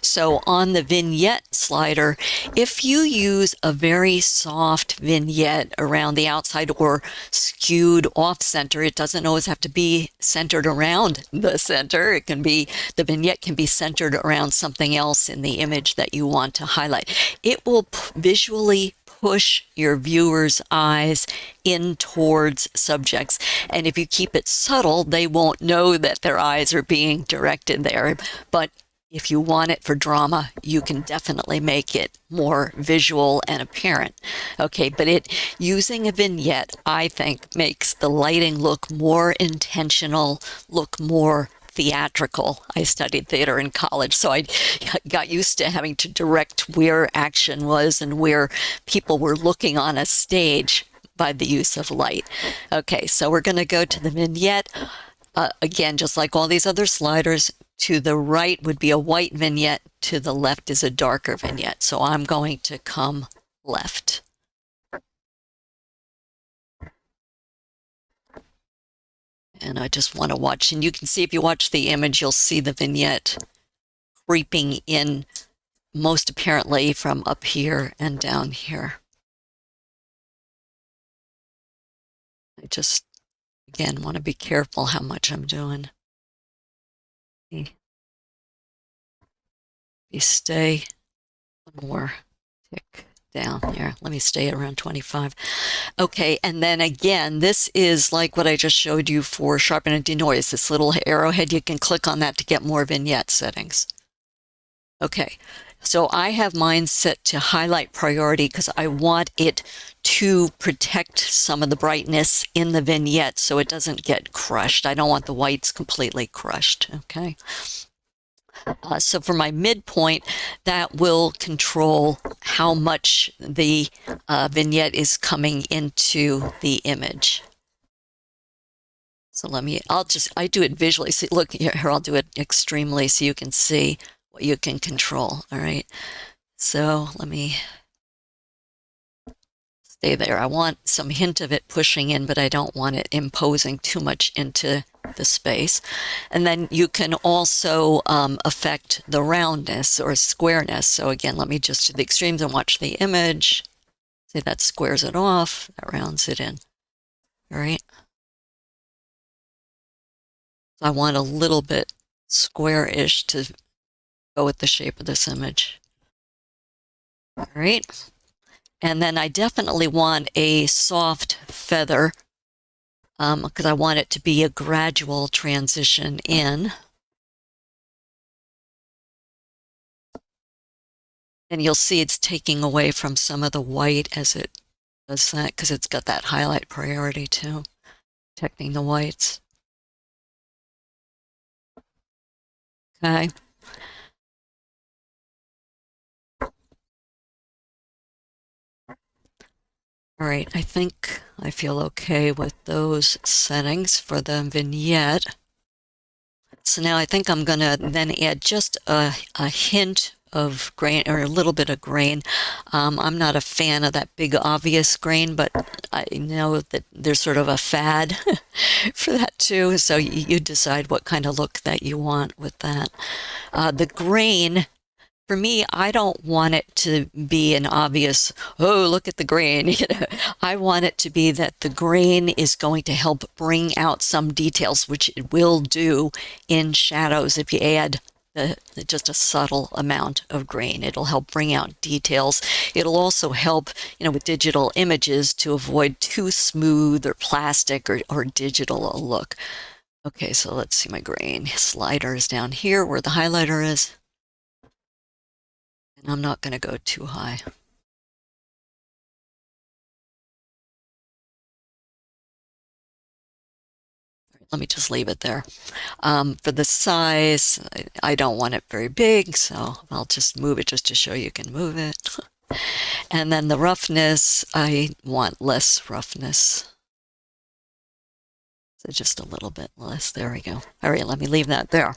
So on the vignette slider, if you use a very soft vignette around the outside or skewed off center, it doesn't always have to be centered around the center. It can be, the vignette can be centered around something else in the image that you want to highlight. It will visually push your viewer's eyes in towards subjects. And if you keep it subtle, they won't know that their eyes are being directed there. But if you want it for drama, you can definitely make it more visual and apparent. Okay, but using a vignette, I think, makes the lighting look more intentional, look more theatrical. I studied theater in college, so I got used to having to direct where action was and where people were looking on a stage by the use of light. Okay, so we're going to go to the vignette. Again, just like all these other sliders, to the right would be a white vignette, to the left is a darker vignette. So I'm going to come left. And I just want to watch, and you can see if you watch the image, you'll see the vignette creeping in most apparently from up here and down here. I just, again, want to be careful how much I'm doing. You stay one more tick down here. Let me stay around 25. Okay, and then again, this is like what I just showed you for sharpen and denoise. This little arrowhead, you can click on that to get more vignette settings. Okay, so I have mine set to highlight priority because I want it to protect some of the brightness in the vignette so it doesn't get crushed. I don't want the whites completely crushed, okay? So for my midpoint, that will control how much the vignette is coming into the image. So I do it visually. See, look here, I'll do it extremely so you can see what you can control, all right? So let me stay there. I want some hint of it pushing in, but I don't want it imposing too much into the space. And then you can also affect the roundness or squareness. So again, let me just do the extremes and watch the image. See, that squares it off, that rounds it in. All right. So I want a little bit square-ish to go with the shape of this image. All right. And then I definitely want a soft feather because I want it to be a gradual transition in. And you'll see it's taking away from some of the white as it does that because it's got that highlight priority too, protecting the whites. Okay. All right, I think I feel okay with those settings for the vignette. So now I think I'm going to then add just a hint of grain, or a little bit of grain. I'm not a fan of that big obvious grain, but I know that there's sort of a fad for that too. So you decide what kind of look that you want with that. The grain, for me, I don't want it to be an obvious, oh, look at the grain. I want it to be that the grain is going to help bring out some details, which it will do in shadows if you add just a subtle amount of grain. It'll help bring out details. It'll also help, with digital images to avoid too smooth or plastic or digital a look. Okay, so let's see my grain. Slider is down here where the highlighter is. And I'm not going to go too high. Let me just leave it there. For the size, I don't want it very big, so I'll just move it just to show you can move it. And then the roughness, I want less roughness. So just a little bit less. There we go. All right, let me leave that there.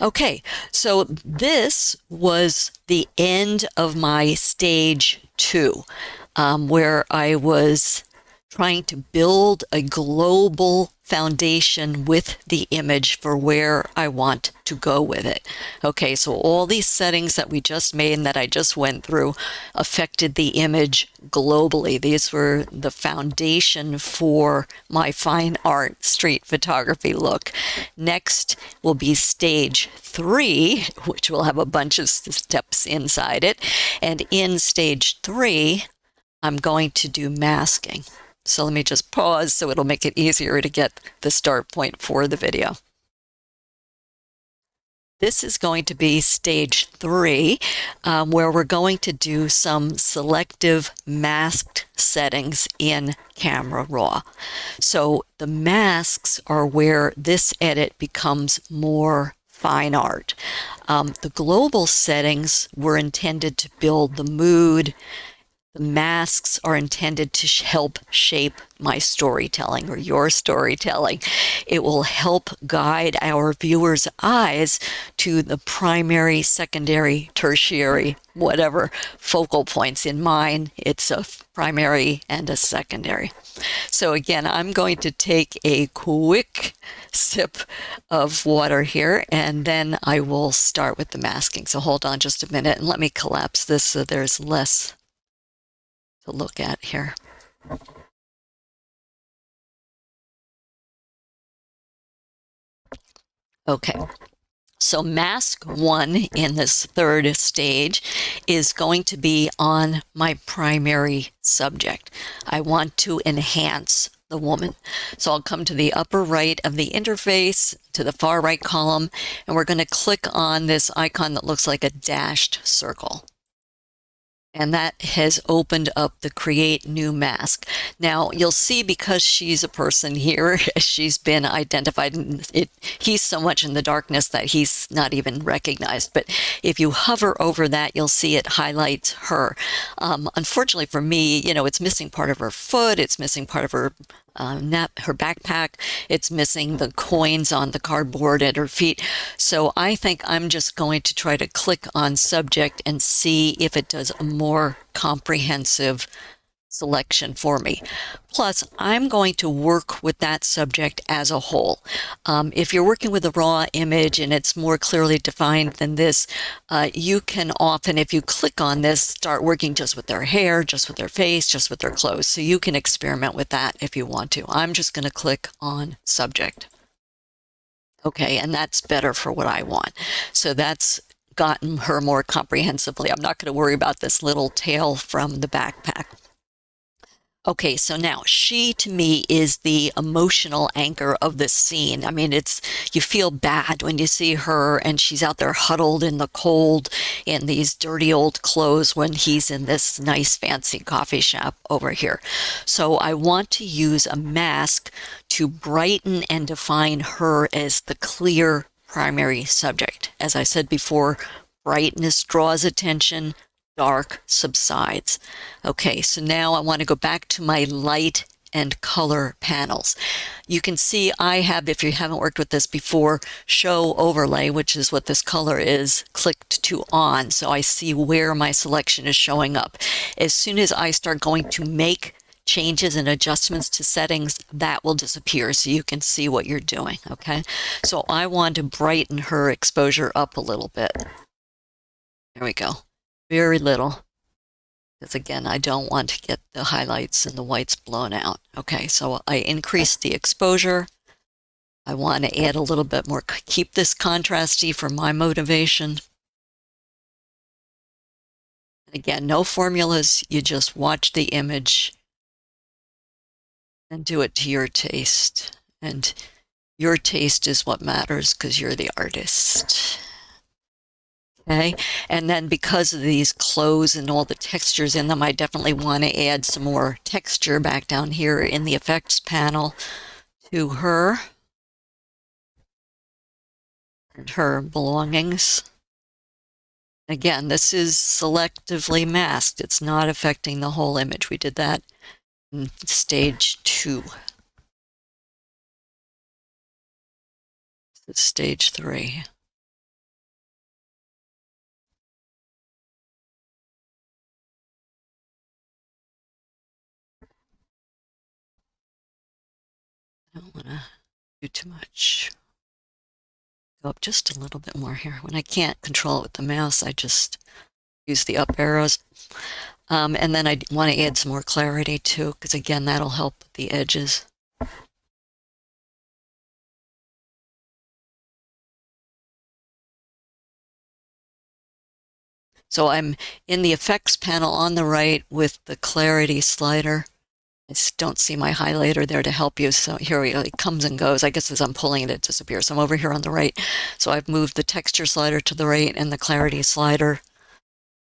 Okay, so this was the end of my stage 2, where I was trying to build a global foundation with the image for where I want to go with it. Okay, so all these settings that we just made and that I just went through affected the image globally. These were the foundation for my fine art street photography look. Next will be stage 3, which will have a bunch of steps inside it. And in stage 3, I'm going to do masking. So let me just pause so it'll make it easier to get the start point for the video. This is going to be stage 3, where we're going to do some selective masked settings in Camera Raw. So the masks are where this edit becomes more fine art. The global settings were intended to build the mood. The masks are intended to help shape my storytelling or your storytelling. It will help guide our viewers' eyes to the primary, secondary, tertiary, whatever focal points. In mine, it's a primary and a secondary. So again, I'm going to take a quick sip of water here, and then I will start with the masking. So hold on just a minute and let me collapse this so there's less to look at here. Okay, so mask 1 in this third stage is going to be on my primary subject. I want to enhance the woman. So I'll come to the upper right of the interface, to the far right column, and we're going to click on this icon that looks like a dashed circle. And that has opened up the Create New Mask. Now, you'll see because she's a person here, she's been identified. And he's so much in the darkness that he's not even recognized. But if you hover over that, you'll see it highlights her. Unfortunately for me, it's missing part of her foot. It's missing part of her her backpack. It's missing the coins on the cardboard at her feet. So I think I'm just going to try to click on subject and see if it does a more comprehensive selection for me. Plus, I'm going to work with that subject as a whole. If you're working with a raw image and it's more clearly defined than this, you can often, if you click on this, start working just with their hair, just with their face, just with their clothes. So you can experiment with that if you want to. I'm just going to click on subject. Okay, and that's better for what I want. So that's gotten her more comprehensively. I'm not going to worry about this little tail from the backpack. Okay, so now she to me is the emotional anchor of this scene. I mean, you feel bad when you see her and she's out there huddled in the cold in these dirty old clothes when he's in this nice fancy coffee shop over here. So I want to use a mask to brighten and define her as the clear primary subject. As I said before, brightness draws attention, dark subsides. Okay, so now I want to go back to my light and color panels. You can see I have, if you haven't worked with this before, show overlay, which is what this color is, clicked to on, so I see where my selection is showing up. As soon as I start going to make changes and adjustments to settings, that will disappear so you can see what you're doing. Okay, so I want to brighten her exposure up a little bit. There we go. Very little, because again, I don't want to get the highlights and the whites blown out. Okay, so I increased the exposure. I want to add a little bit more, keep this contrasty for my motivation. Again, no formulas, you just watch the image and do it to your taste. And your taste is what matters because you're the artist. Okay, and then because of these clothes and all the textures in them, I definitely want to add some more texture back down here in the effects panel to her and her belongings. Again, this is selectively masked. It's not affecting the whole image. We did that in stage 2. This is stage 3. I don't want to do too much. Go up just a little bit more here. When I can't control it with the mouse, I just use the up arrows. And then I want to add some more clarity too, because again, that'll help with the edges. So I'm in the effects panel on the right with the clarity slider. I just don't see my highlighter there to help you. So here we go, it comes and goes. I guess as I'm pulling it, it disappears. So I'm over here on the right. So I've moved the texture slider to the right and the clarity slider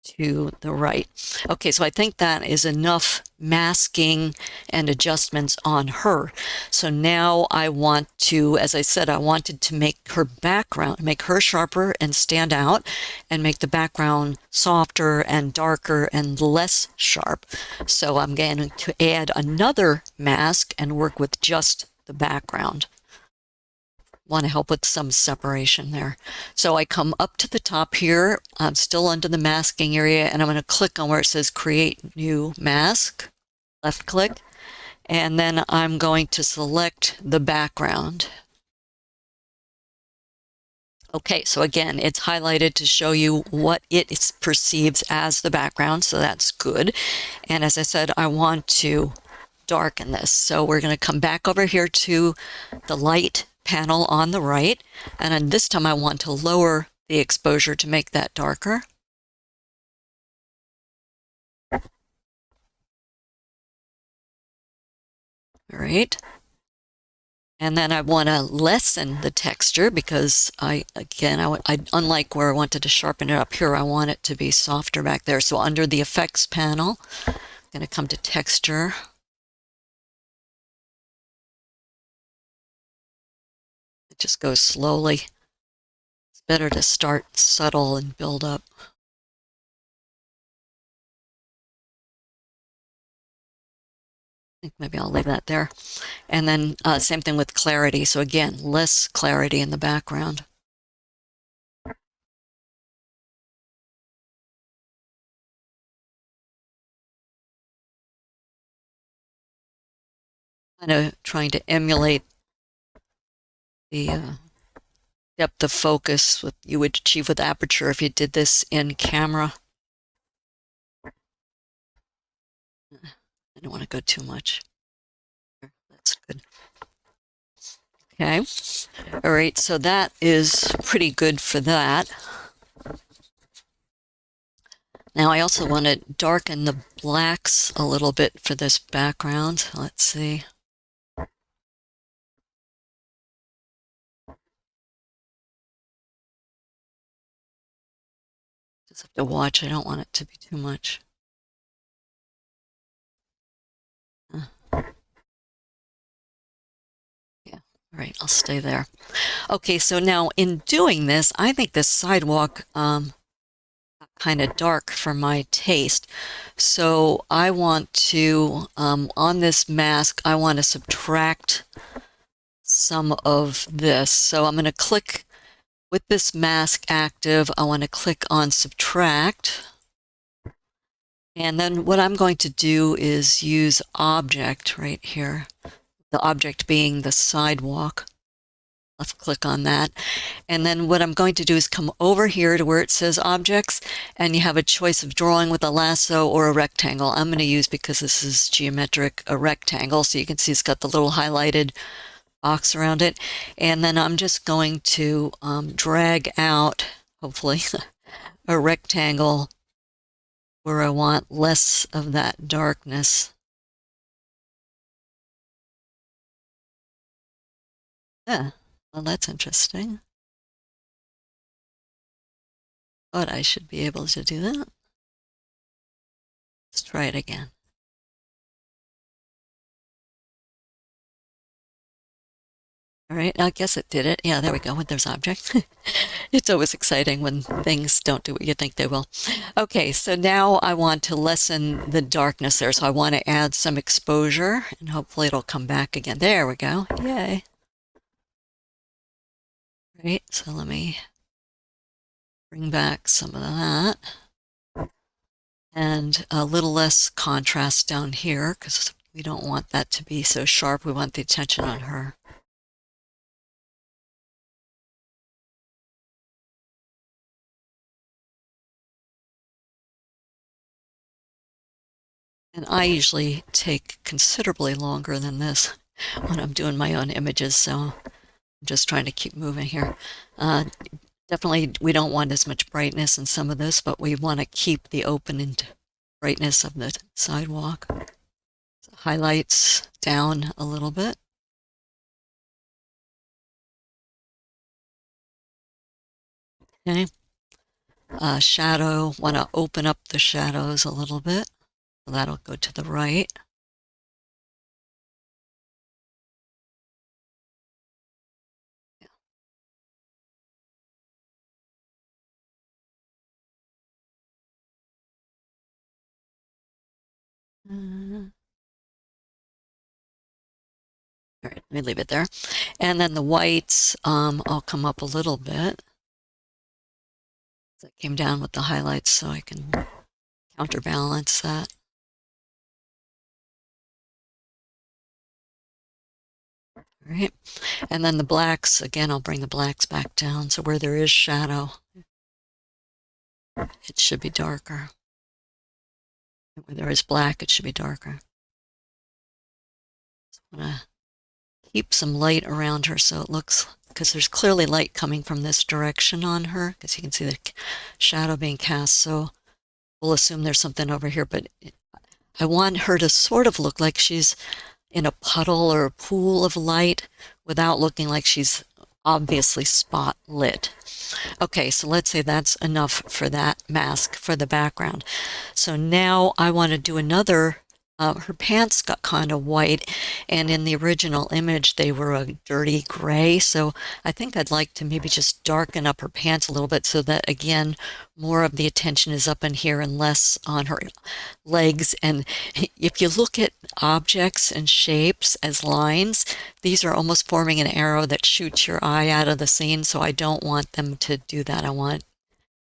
to the right. Okay, so I think that is enough masking and adjustments on her. So now I want to, as I said, I wanted to make her background, make her sharper and stand out, and make the background softer and darker and less sharp. So I'm going to add another mask and work with just the background. Want to help with some separation there. So I come up to the top here. I'm still under the masking area, and I'm going to click on where it says create new mask, left click, and then I'm going to select the background. Okay, so again, it's highlighted to show you what it perceives as the background, so that's good. And as I said, I want to darken this. So we're going to come back over here to the light panel on the right, and then this time I want to lower the exposure to make that darker. All right. And then I want to lessen the texture because unlike where I wanted to sharpen it up here, I want it to be softer back there. So under the effects panel, I'm going to come to texture. It just goes slowly. It's better to start subtle and build up. I think maybe I'll leave that there. And then same thing with clarity. So again, less clarity in the background. Kind of trying to emulate the depth of focus you would achieve with aperture if you did this in camera. I don't want to go too much. That's good. Okay. All right, so that is pretty good for that. Now I also want to darken the blacks a little bit for this background. Let's see. Just have to watch. I don't want it to be too much. Yeah, all right, I'll stay there. Okay, so now in doing this, I think this sidewalk kind of dark for my taste. So I want to, on this mask, I want to subtract some of this. So I'm going to click with this mask active. I want to click on subtract. And then what I'm going to do is use object right here, the object being the sidewalk. Let's click on that. And then what I'm going to do is come over here to where it says objects, and you have a choice of drawing with a lasso or a rectangle. I'm going to use, because this is geometric, a rectangle. So you can see it's got the little highlighted box around it. And then I'm just going to drag out, hopefully, a rectangle where I want less of that darkness. Yeah, well, that's interesting. But I should be able to do that. Let's try it again. All right, I guess it did it. Yeah, there we go. When there's object. It's always exciting when things don't do what you think they will. Okay, so now I want to lessen the darkness there. So I want to add some exposure, and hopefully it'll come back again. There we go. Yay. Right, so let me bring back some of that. And a little less contrast down here, because we don't want that to be so sharp. We want the attention on her. And I usually take considerably longer than this when I'm doing my own images, so I'm just trying to keep moving here. Definitely, we don't want as much brightness in some of this, but we want to keep the open and brightness of the sidewalk. So highlights down a little bit. Okay. Shadow, want to open up the shadows a little bit. So that'll go to the right. All right, let me leave it there. And then the whites, I'll come up a little bit. That came down with the highlights, so I can counterbalance that. All right. And then the blacks, again, I'll bring the blacks back down. So where there is shadow, it should be darker. Where there is black, it should be darker. So I'm going to keep some light around her so it looks, because there's clearly light coming from this direction on her, because you can see the shadow being cast. So we'll assume there's something over here, but I want her to sort of look like she's in a puddle or a pool of light without looking like she's obviously spot lit. Okay, so let's say that's enough for that mask for the background. So now I want to do another. Her pants got kind of white, and in the original image they were a dirty gray, so I think I'd like to maybe just darken up her pants a little bit so that, again, more of the attention is up in here and less on her legs. And if you look at objects and shapes as lines, these are almost forming an arrow that shoots your eye out of the scene, so I don't want them to do that. I want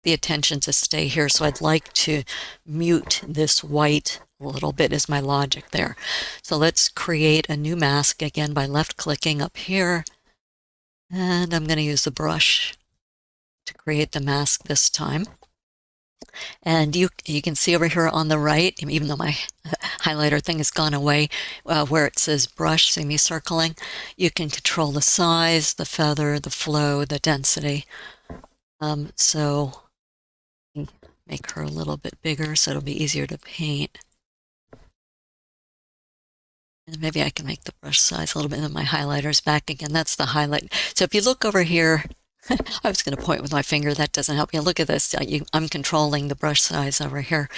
the attention to stay here, so I'd like to mute this white a little bit is my logic there. So let's create a new mask again by left clicking up here, and I'm going to use the brush to create the mask this time. And you can see over here on the right, even though my highlighter thing has gone away, where it says brush, see me circling, you can control the size, the feather, the flow, the density. So make her a little bit bigger so it'll be easier to paint. And maybe I can make the brush size a little bit, and then my highlighter's back again. That's the highlight. So if you look over here, I was going to point with my finger. That doesn't help you. Look at this. I'm controlling the brush size over here.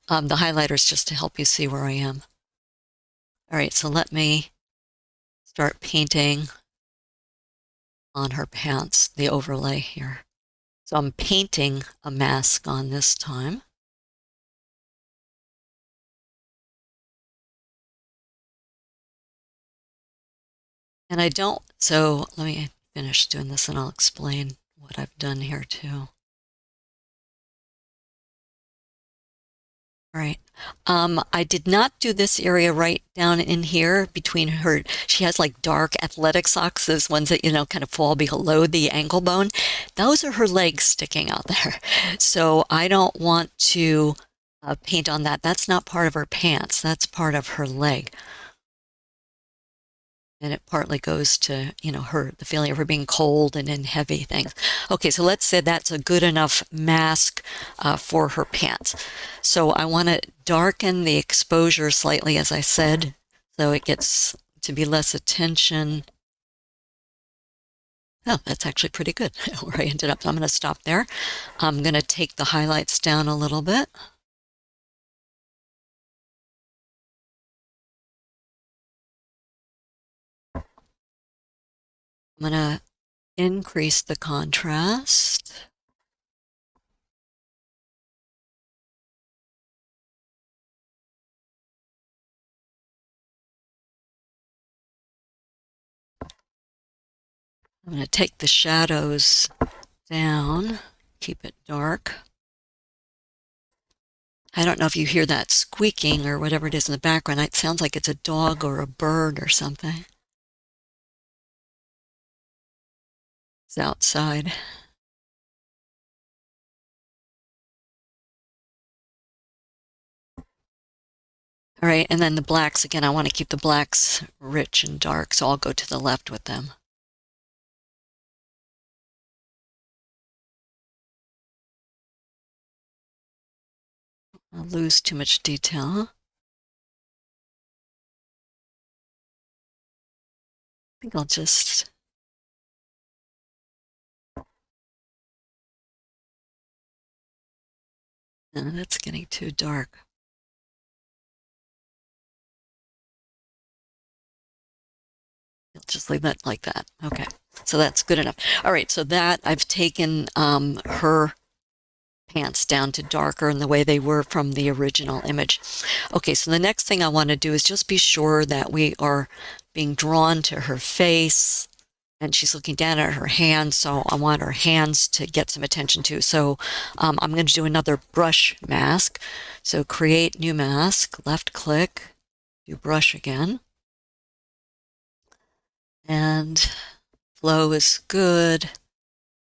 The highlighter's just to help you see where I am. All right, so let me start painting on her pants, the overlay here. So I'm painting a mask on this time. And I don't, so let me finish doing this and I'll explain what I've done here too. Right. I did not do this area right down in here between her. She has like dark athletic socks, those ones that, kind of fall below the ankle bone. Those are her legs sticking out there. So I don't want to paint on that. That's not part of her pants. That's part of her leg. And it partly goes to, the feeling of her being cold and in heavy things. Okay, so let's say that's a good enough mask for her pants. So I want to darken the exposure slightly, as I said, so it gets to be less attention. Oh, that's actually pretty good where I ended up. So I'm going to stop there. I'm going to take the highlights down a little bit. I'm going to increase the contrast. I'm going to take the shadows down, keep it dark. I don't know if you hear that squeaking or whatever it is in the background. It sounds like it's a dog or a bird or something. It's outside. All right, and then the blacks, again, I want to keep the blacks rich and dark, so I'll go to the left with them. I'll lose too much detail. I think I'll just... No, that's getting too dark. I'll just leave that like that. Okay, so that's good enough. All right, so that I've taken her pants down to darker in the way they were from the original image. Okay, so the next thing I want to do is just be sure that we are being drawn to her face and she's looking down at her hands, so I want her hands to get some attention too. So I'm going to do another brush mask. So create new mask, left click, do brush again. And flow is good.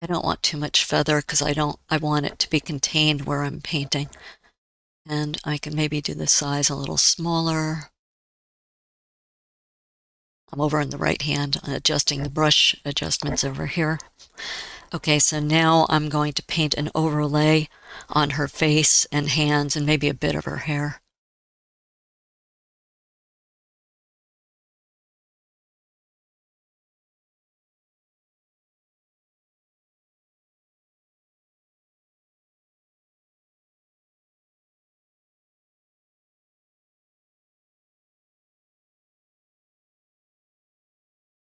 I don't want too much feather because I want it to be contained where I'm painting. And I can maybe do the size a little smaller. I'm over on the right hand, adjusting the brush adjustments over here. Okay, so now I'm going to paint an overlay on her face and hands and maybe a bit of her hair.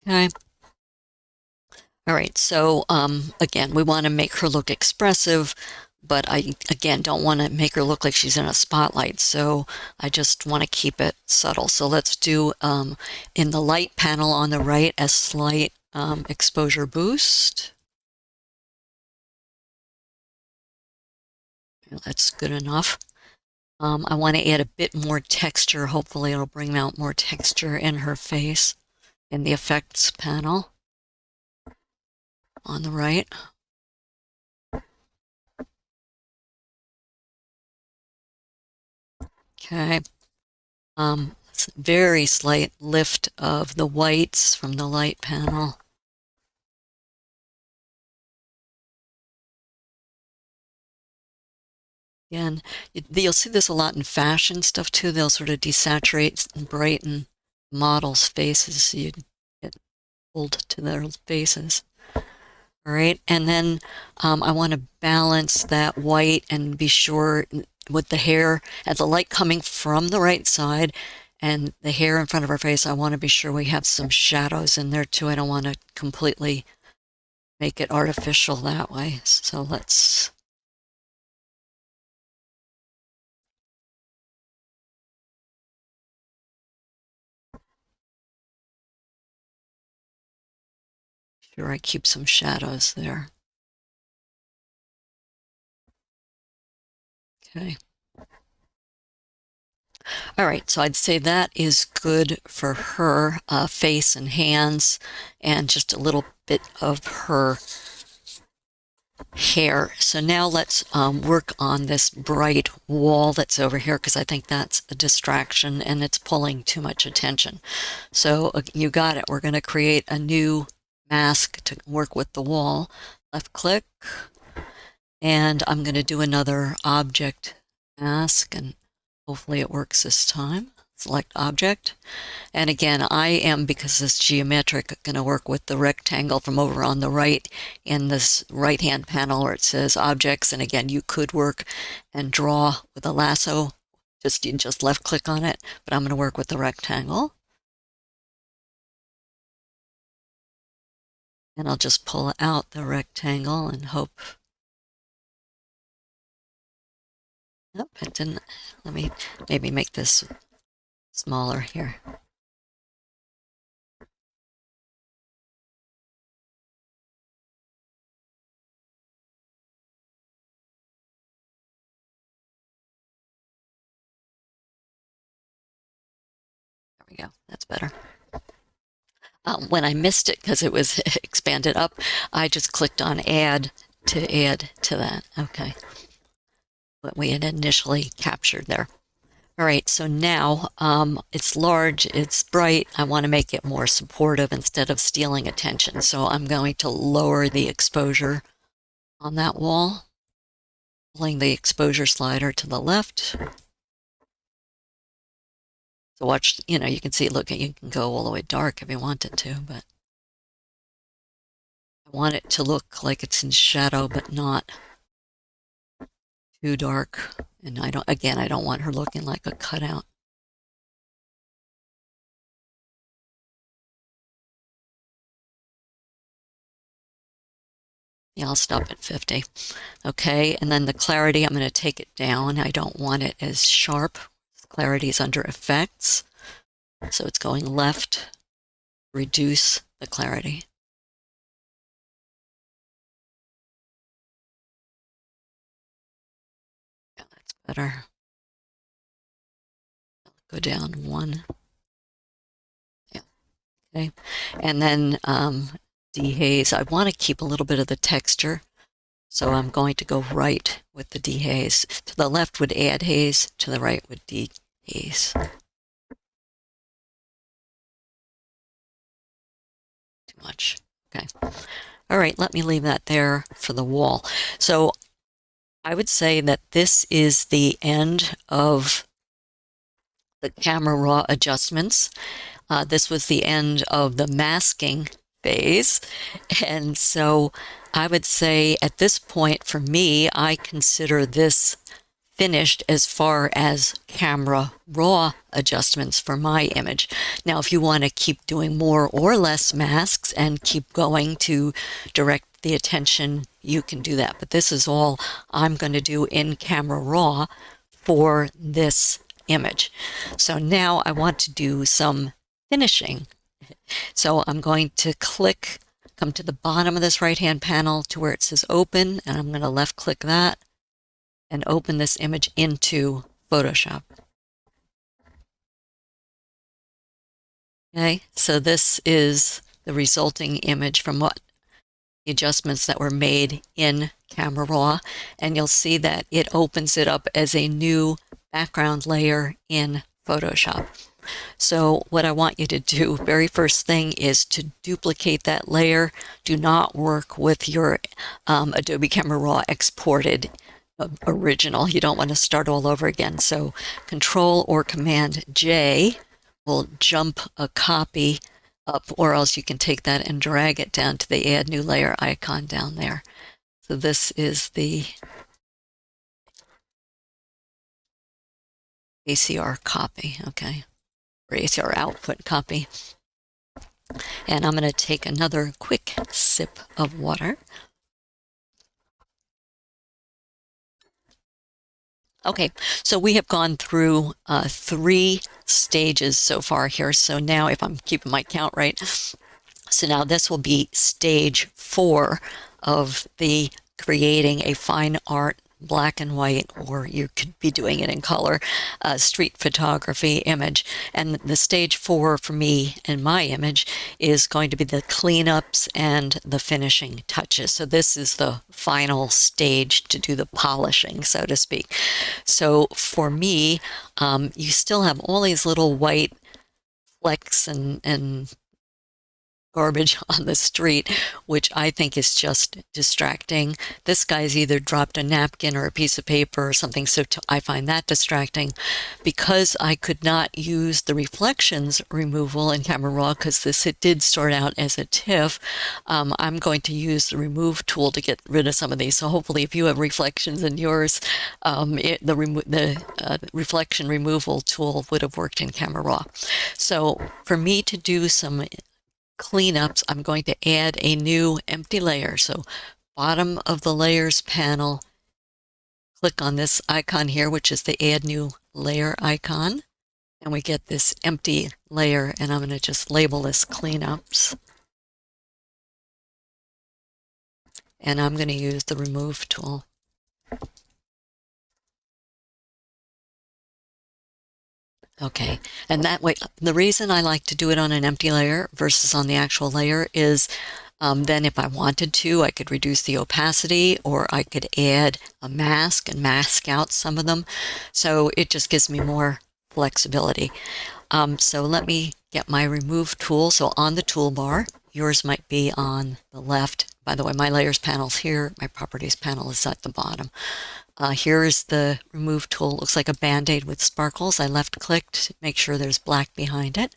Okay. All right, so again, we want to make her look expressive, but I, again, don't want to make her look like she's in a spotlight, so I just want to keep it subtle. So let's do, in the light panel on the right, a slight exposure boost. That's good enough. I want to add a bit more texture. Hopefully it'll bring out more texture in her face in the effects panel on the right. Okay. It's a very slight lift of the whites from the light panel. Again, you'll see this a lot in fashion stuff too. They'll sort of desaturate and brighten models' faces so you get pulled to their faces. All right, and then I want to balance that white and be sure with the hair and the light coming from the right side and the hair in front of our face, I want to be sure we have some shadows in there too. I don't want to completely make it artificial that way. So let's sure I keep some shadows there. Okay. All right, so I'd say that is good for her face and hands and just a little bit of her hair. So now let's work on this bright wall that's over here because I think that's a distraction and it's pulling too much attention. So you got it. We're going to create a new mask to work with the wall. Left click, and I'm going to do another object mask, and hopefully it works this time. Select object. And again, I am, because it's geometric, going to work with the rectangle from over on the right in this right-hand panel where it says objects. And again, you could work and draw with a lasso. You just left click on it, but I'm going to work with the rectangle. And I'll just pull out the rectangle and hope. Nope, it didn't. Let me maybe make this smaller here. There we go. That's better. When I missed it because it was expanded up, I just clicked on add to that. Okay. What we had initially captured there. All right, so now it's large, it's bright. I want to make it more supportive instead of stealing attention. So I'm going to lower the exposure on that wall, pulling the exposure slider to the left. So watch, you can see, look, you can go all the way dark if you wanted to, but I want it to look like it's in shadow, but not too dark. And I don't want her looking like a cutout. Yeah, I'll stop at 50. Okay, and then the clarity, I'm going to take it down. I don't want it as sharp. Clarity is under effects. So it's going left, reduce the clarity. Yeah, that's better. Go down one. Yeah, okay. And then dehaze. I want to keep a little bit of the texture. So I'm going to go right with the dehaze. To the left would add haze, to the right would dehaze. Too much. Okay. All right, let me leave that there for the wall. So I would say that this is the end of the Camera Raw adjustments. This was the end of the masking phase. And so I would say at this point, for me, I consider this finished as far as Camera Raw adjustments for my image. Now, if you want to keep doing more or less masks and keep going to direct the attention, you can do that. But this is all I'm going to do in Camera Raw for this image. So now I want to do some finishing. So I'm going to come to the bottom of this right-hand panel to where it says open, and I'm going to left click that and open this image into Photoshop. Okay, so this is the resulting image from the adjustments that were made in Camera Raw, and you'll see that it opens it up as a new background layer in Photoshop. So what I want you to do, very first thing, is to duplicate that layer. Do not work with your Adobe Camera Raw exported original. You don't want to start all over again. So Control or Command J will jump a copy up, or else you can take that and drag it down to the Add New Layer icon down there. So this is the ACR copy, okay, or ACR output copy. And I'm going to take another quick sip of water. Okay, so we have gone through 3 stages so far here. So now, if I'm keeping my count right, so now this will be stage 4 of the creating a fine art black and white, or you could be doing it in color, street photography image. And the stage 4 for me in my image is going to be the cleanups and the finishing touches. So this is the final stage to do the polishing, so to speak. So for me, you still have all these little white flecks and garbage on the street, which I think is just distracting. This guy's either dropped a napkin or a piece of paper or something, so I find that distracting. Because I could not use the reflections removal in Camera Raw, because it did start out as a TIFF, I'm going to use the remove tool to get rid of some of these. So hopefully if you have reflections in yours, the reflection removal tool would have worked in Camera Raw. So for me to do some cleanups, I'm going to add a new empty layer. So bottom of the layers panel, click on this icon here, which is the add new layer icon, and we get this empty layer, and I'm going to just label this cleanups. And I'm going to use the remove tool. Okay, and that way, the reason I like to do it on an empty layer versus on the actual layer is then if I wanted to, I could reduce the opacity, or I could add a mask and mask out some of them. So it just gives me more flexibility. So let me get my remove tool. So on the toolbar, yours might be on the left. By the way, my layers panel's here. My properties panel is at the bottom. Here is the remove tool. It looks like a band-aid with sparkles. I left-clicked, make sure there's black behind it.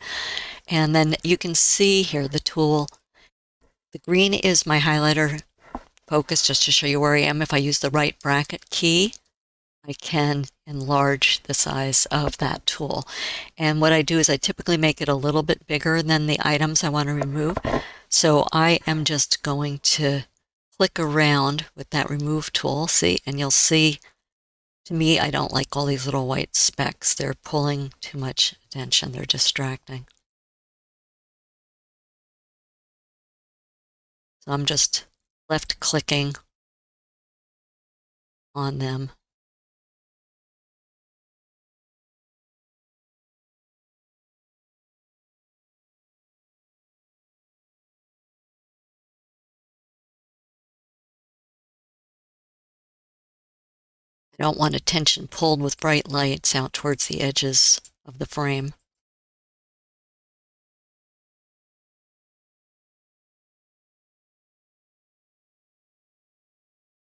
And then you can see here the tool. The green is my highlighter focus, just to show you where I am. If I use the right bracket key, I can enlarge the size of that tool. And what I do is I typically make it a little bit bigger than the items I want to remove. So I am just going to click around with that remove tool, see, and you'll see, to me, I don't like all these little white specks. They're pulling too much attention. They're distracting. So I'm just left clicking on them. I don't want attention pulled with bright lights out towards the edges of the frame.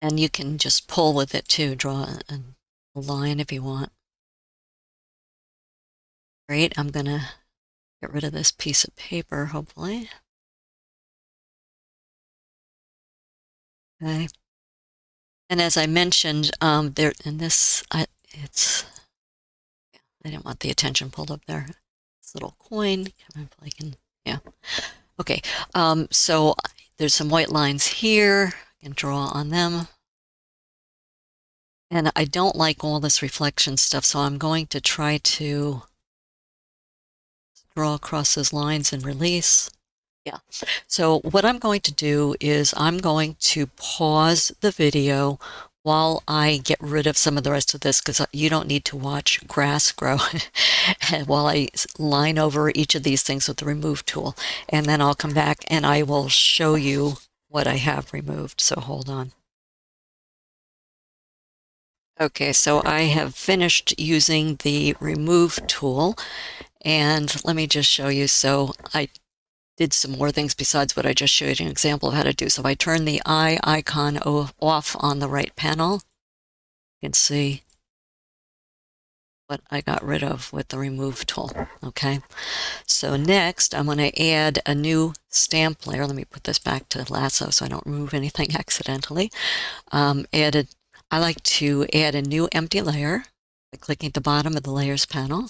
And you can just pull with it too, draw a line if you want. Great, I'm gonna get rid of this piece of paper, hopefully. Okay. And as I mentioned, I didn't want the attention pulled up there. This little coin, yeah. Okay, so there's some white lines here. I can draw on them. And I don't like all this reflection stuff, so I'm going to try to draw across those lines and release. Yeah. So what I'm going to do is I'm going to pause the video while I get rid of some of the rest of this, because you don't need to watch grass grow while I line over each of these things with the remove tool. And then I'll come back and I will show you what I have removed. So hold on. Okay, so I have finished using the remove tool, and let me just show you. So I did some more things besides what I just showed you, an example of how to do. So if I turn the eye icon off on the right panel, you can see what I got rid of with the remove tool. Okay, so next I'm going to add a new stamp layer. Let me put this back to lasso so I don't remove anything accidentally. I like to add a new empty layer. by clicking at the bottom of the Layers panel,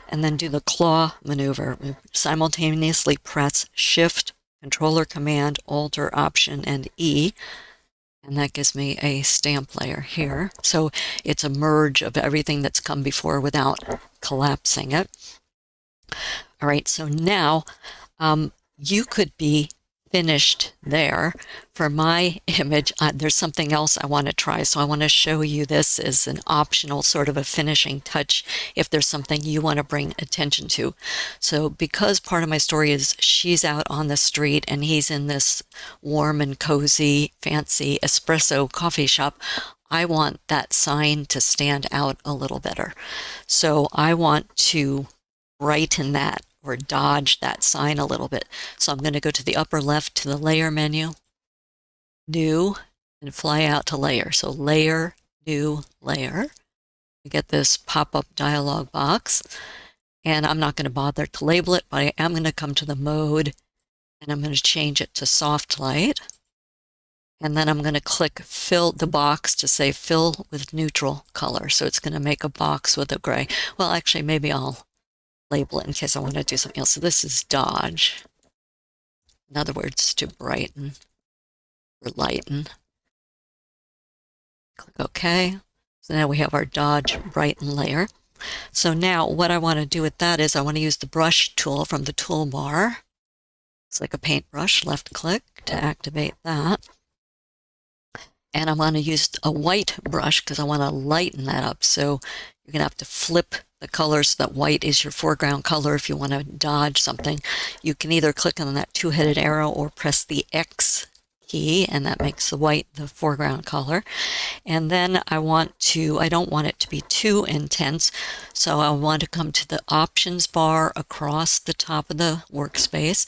and then do the claw maneuver. Simultaneously press Shift, Controller Command, Alt or Option, and E, and that gives me a stamp layer here. So it's a merge of everything that's come before without collapsing it. All right, so now you could be finished there. For my image, there's something else I want to try. So I want to show you this as an optional sort of a finishing touch if there's something you want to bring attention to. So because part of my story is she's out on the street and he's in this warm and cozy, fancy espresso coffee shop, I want that sign to stand out a little better. So I want to brighten that or dodge that sign a little bit. So I'm going to go to the upper left to the layer menu, new, and fly out to layer. So layer, new, layer. You get this pop-up dialog box, and I'm not going to bother to label it, but I am going to come to the mode, and I'm going to change it to soft light. And then I'm going to click fill the box to say fill with neutral color. So it's going to make a box with a gray. Well, actually, maybe I'll label it in case I want to do something else. So this is dodge. In other words, to brighten or lighten. Click OK. So now we have our dodge brighten layer. So now what I want to do with that is I want to use the brush tool from the toolbar. It's like a paintbrush, left click to activate that. And I'm going to use a white brush because I want to lighten that up. So you're going to have to flip the color so that white is your foreground color if you want to dodge something. You can either click on that two-headed arrow or press the X key, and that makes the white the foreground color. And then I don't want it to be too intense, so I want to come to the options bar across the top of the workspace,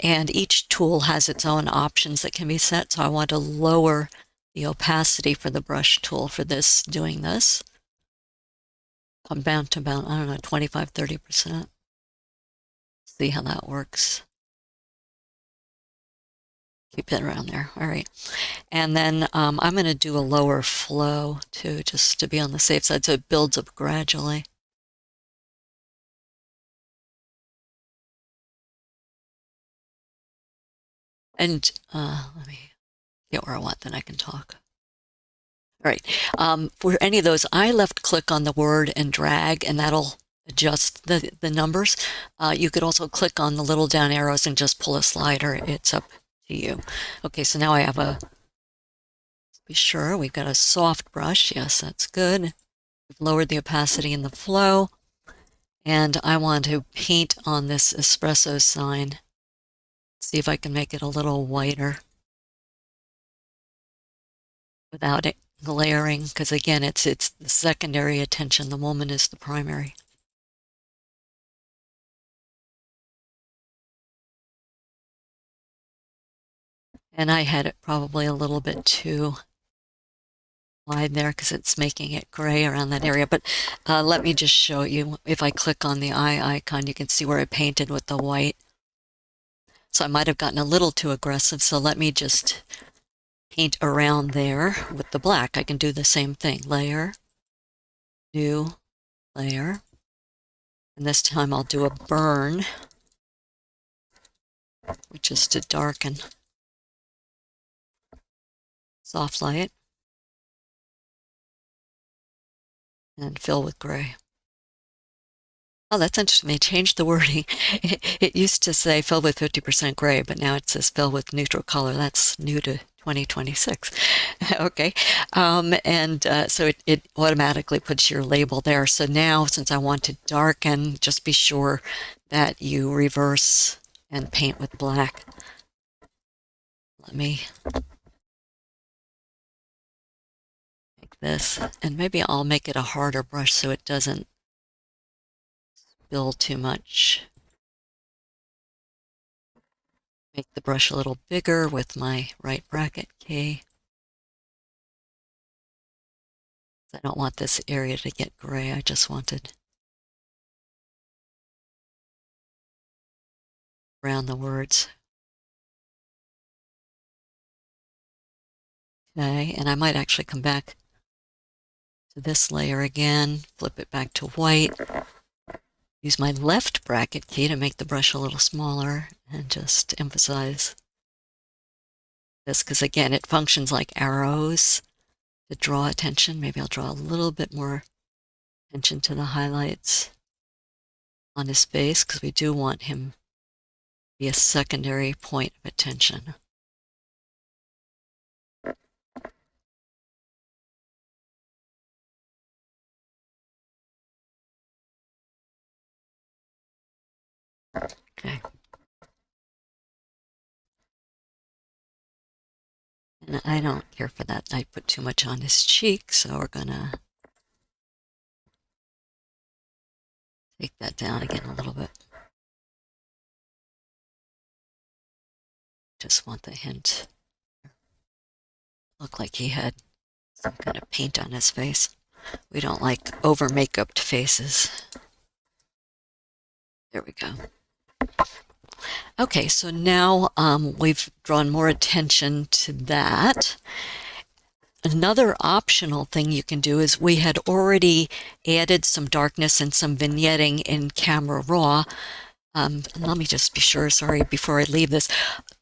and each tool has its own options that can be set, so I want to lower the opacity for the brush tool for this, doing this. Come down to about, I don't know, 25–30%. See how that works. Keep it around there. All right. And then I'm going to do a lower flow too, just to be on the safe side, so it builds up gradually. And let me get where I want, then I can talk. All right. For any of those, I left click on the word and drag, and that'll adjust the numbers. You could also click on the little down arrows and just pull a slider. It's up to you. Okay, so now I have let's be sure we've got a soft brush. Yes, that's good. We've lowered the opacity in the flow. And I want to paint on this espresso sign. See if I can make it a little whiter without it glaring, because again, it's the secondary attention. The woman is the primary. And I had it probably a little bit too wide there because it's making it gray around that area. But let me just show you. If I click on the eye icon, you can see where I painted with the white. So I might have gotten a little too aggressive. So let me just paint around there with the black. I can do the same thing. Layer, new, layer. And this time I'll do a burn, which is to darken. Soft light. And fill with gray. Oh, that's interesting. They changed the wording. It used to say fill with 50% gray, but now it says fill with neutral color. That's new to 2026. Okay. So it automatically puts your label there. So now, since I want to darken, just be sure that you reverse and paint with black. Let me make this, and maybe I'll make it a harder brush so it doesn't spill too much. Make the brush a little bigger with my right bracket key. I don't want this area to get gray. I just wanted around the words. Okay, and I might actually come back to this layer again, flip it back to white, use my left bracket key to make the brush a little smaller, and just emphasize this because, again, it functions like arrows to draw attention. Maybe I'll draw a little bit more attention to the highlights on his face because we do want him to be a secondary point of attention. Okay. And I don't care for that. I put too much on his cheek, so we're gonna take that down again a little bit. Just want the hint. Looked like he had some kind of paint on his face. We don't like over makeuped faces. There we go. Okay, so now we've drawn more attention to that. Another optional thing you can do is we had already added some darkness and some vignetting in Camera Raw. Let me just be sure, sorry, before I leave this.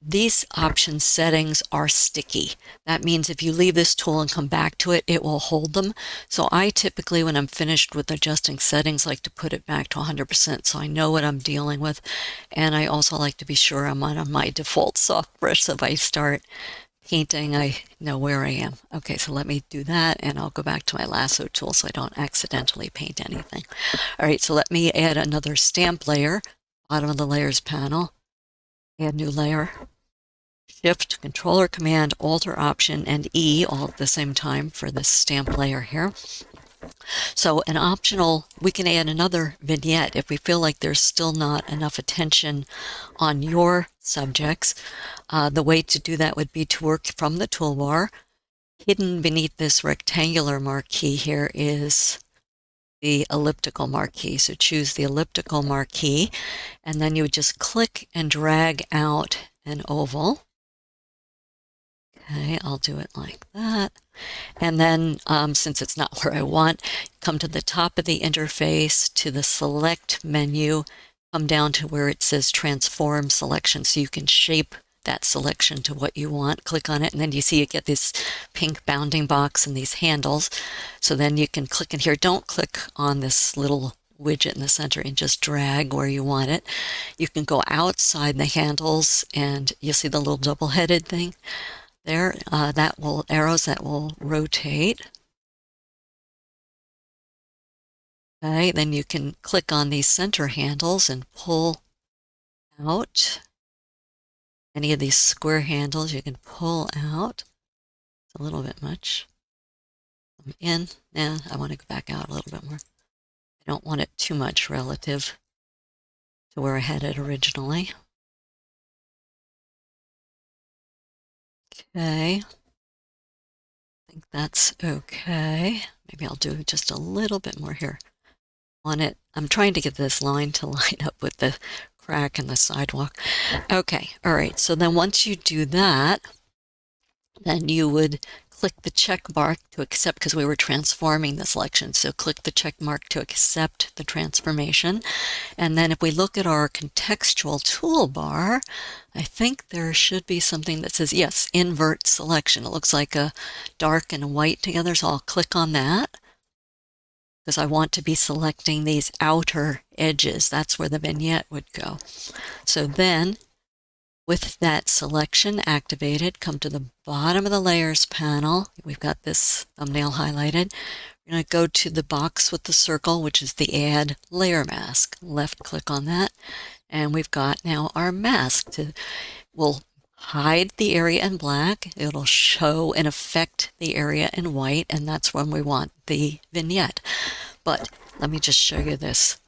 These option settings are sticky. That means if you leave this tool and come back to it, it will hold them. So I typically, when I'm finished with adjusting settings, like to put it back to 100% so I know what I'm dealing with. And I also like to be sure I'm on my default soft brush, so if I start painting, I know where I am. Okay, so let me do that, and I'll go back to my lasso tool so I don't accidentally paint anything. All right, so let me add another stamp layer, bottom of the layers panel, add new layer, Shift, Control or Command, Alt or Option, and E all at the same time for this stamp layer here. So an optional, we can add another vignette if we feel like there's still not enough attention on your subjects. The way to do that would be to work from the toolbar. Hidden beneath this rectangular marquee here is the elliptical marquee. So choose the elliptical marquee, and then you would just click and drag out an oval. Okay, I'll do it like that. And then, since it's not where I want, come to the top of the interface, to the Select menu, come down to where it says Transform Selection, so you can shape that selection to what you want. Click on it, and then you see you get this pink bounding box and these handles. So then you can click in here. Don't click on this little widget in the center and just drag where you want it. You can go outside the handles, and you'll see the little double-headed thing there, arrows that will rotate. Okay, then you can click on these center handles and pull out. Any of these square handles you can pull out. It's a little bit much. I'm in. Now I want to go back out a little bit more. I don't want it too much relative to where I had it originally. Okay. I think that's okay. Maybe I'll do just a little bit more here on it. I'm trying to get this line to line up with the crack in the sidewalk. Okay, all right. So then once you do that, then you would click the check mark to accept, because we were transforming the selection. So click the check mark to accept the transformation. And then if we look at our contextual toolbar, I think there should be something that says, yes, invert selection. It looks like a dark and a white together, so I'll click on that because I want to be selecting these outer edges. That's where the vignette would go. So then, with that selection activated, come to the bottom of the layers panel. We've got this thumbnail highlighted. We're going to go to the box with the circle, which is the Add Layer Mask. Left click on that, and we've got now our mask. We'll hide the area in black. It'll show and affect the area in white, and that's when we want the vignette. But let me just show you this.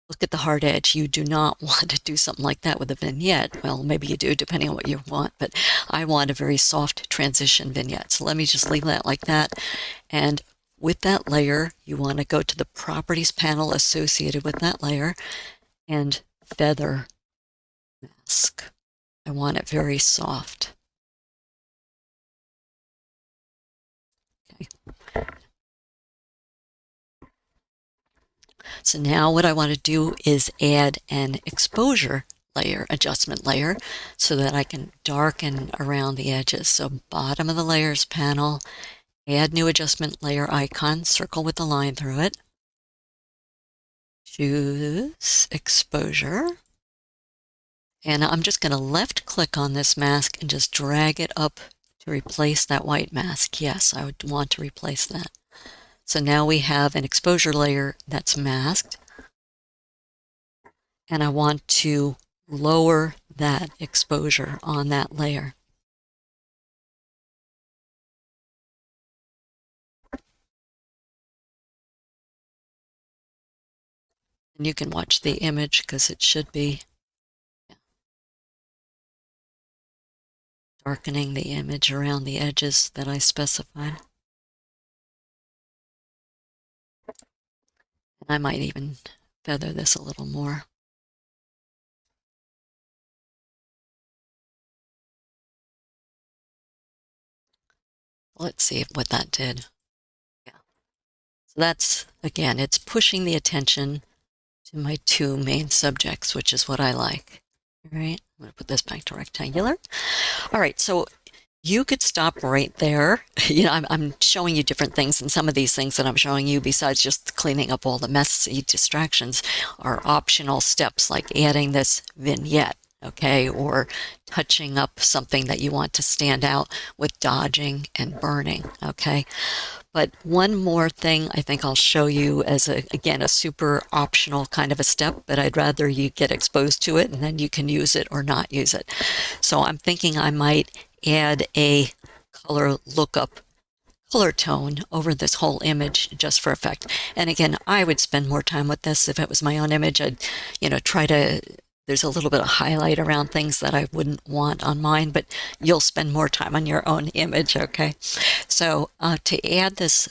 Look at the hard edge. You do not want to do something like that with a vignette. Well, maybe you do, depending on what you want, but I want a very soft transition vignette. So let me just leave that like that. And with that layer, you want to go to the Properties panel associated with that layer and Feather Mask. I want it very soft. Okay. So now what I want to do is add an exposure layer, adjustment layer, so that I can darken around the edges. So bottom of the layers panel, add new adjustment layer icon, circle with the line through it, choose exposure, and I'm just going to left click on this mask and just drag it up to replace that white mask. Yes, I would want to replace that. So now we have an exposure layer that's masked, and I want to lower that exposure on that layer. And you can watch the image because it should be darkening the image around the edges that I specified. And I might even feather this a little more. Let's see what that did. Yeah. So that's, again, it's pushing the attention to my two main subjects, which is what I like. All right, I'm going to put this back to rectangular. All right, so you could stop right there. You know, I'm showing you different things, and some of these things that I'm showing you, besides just cleaning up all the messy distractions, are optional steps like adding this vignette, okay, or touching up something that you want to stand out with dodging and burning, okay. But one more thing I think I'll show you as, again, a super optional kind of a step, but I'd rather you get exposed to it and then you can use it or not use it. So I'm thinking I might add a color lookup color tone over this whole image just for effect. And again, I would spend more time with this if it was my own image. I'd, you know, try to, there's a little bit of highlight around things that I wouldn't want on mine, but you'll spend more time on your own image, okay? So to add this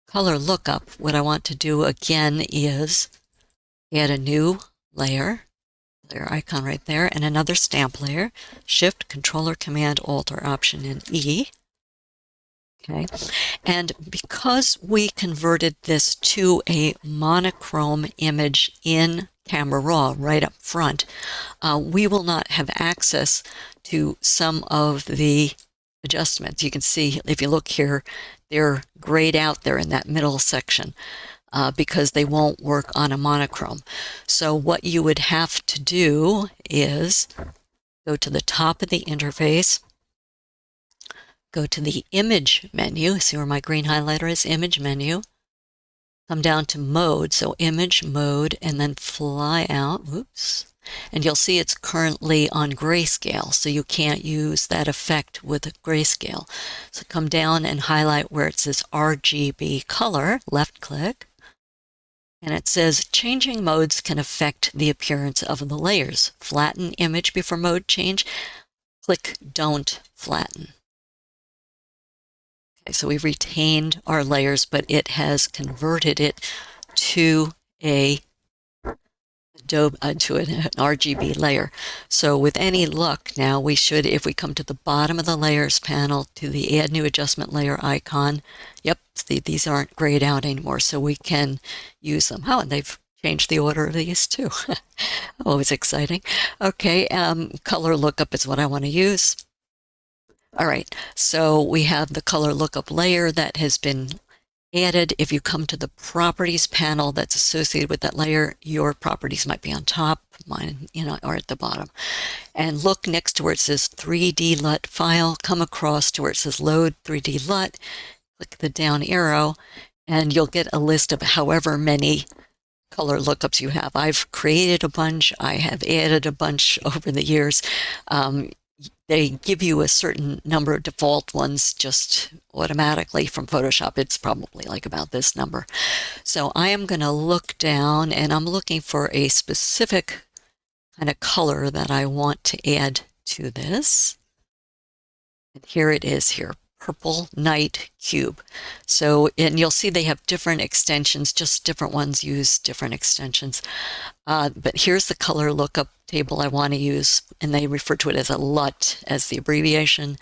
color lookup, what I want to do again is add a new layer icon right there, and another stamp layer, Shift, Controller, Command, Alt, or Option, and E. Okay, and because we converted this to a monochrome image in Camera Raw right up front, we will not have access to some of the adjustments. You can see, if you look here, they're grayed out there in that middle section because they won't work on a monochrome. So what you would have to do is go to the top of the interface, go to the image menu, see where my green highlighter is, image menu, come down to mode, so image mode, and then fly out, whoops, and you'll see it's currently on grayscale, so you can't use that effect with a grayscale. So come down and highlight where it says RGB color, left click, and it says changing modes can affect the appearance of the layers. Flatten image before mode change, click don't flatten. Okay, so we've retained our layers, but it has converted it to an RGB layer. So with any luck now, we should, if we come to the bottom of the layers panel to the add new adjustment layer icon, yep, these aren't grayed out anymore, so we can use them. Oh, and they've changed the order of these too. Always exciting. Okay, color lookup is what I want to use. All right, so we have the color lookup layer that has been added. If you come to the properties panel that's associated with that layer, your properties might be on top, mine, you know, are at the bottom. And look next to where it says 3D LUT file, come across to where it says load 3D LUT, click the down arrow, and you'll get a list of however many color lookups you have. I've created a bunch, I have added a bunch over the years. They give you a certain number of default ones just automatically from Photoshop. It's probably like about this number. So I am going to look down and I'm looking for a specific kind of color that I want to add to this. And here it is here, Purple Night Cube. So, and you'll see they have different extensions, just different ones use different extensions. But here's the color lookup table I want to use, and they refer to it as a LUT as the abbreviation,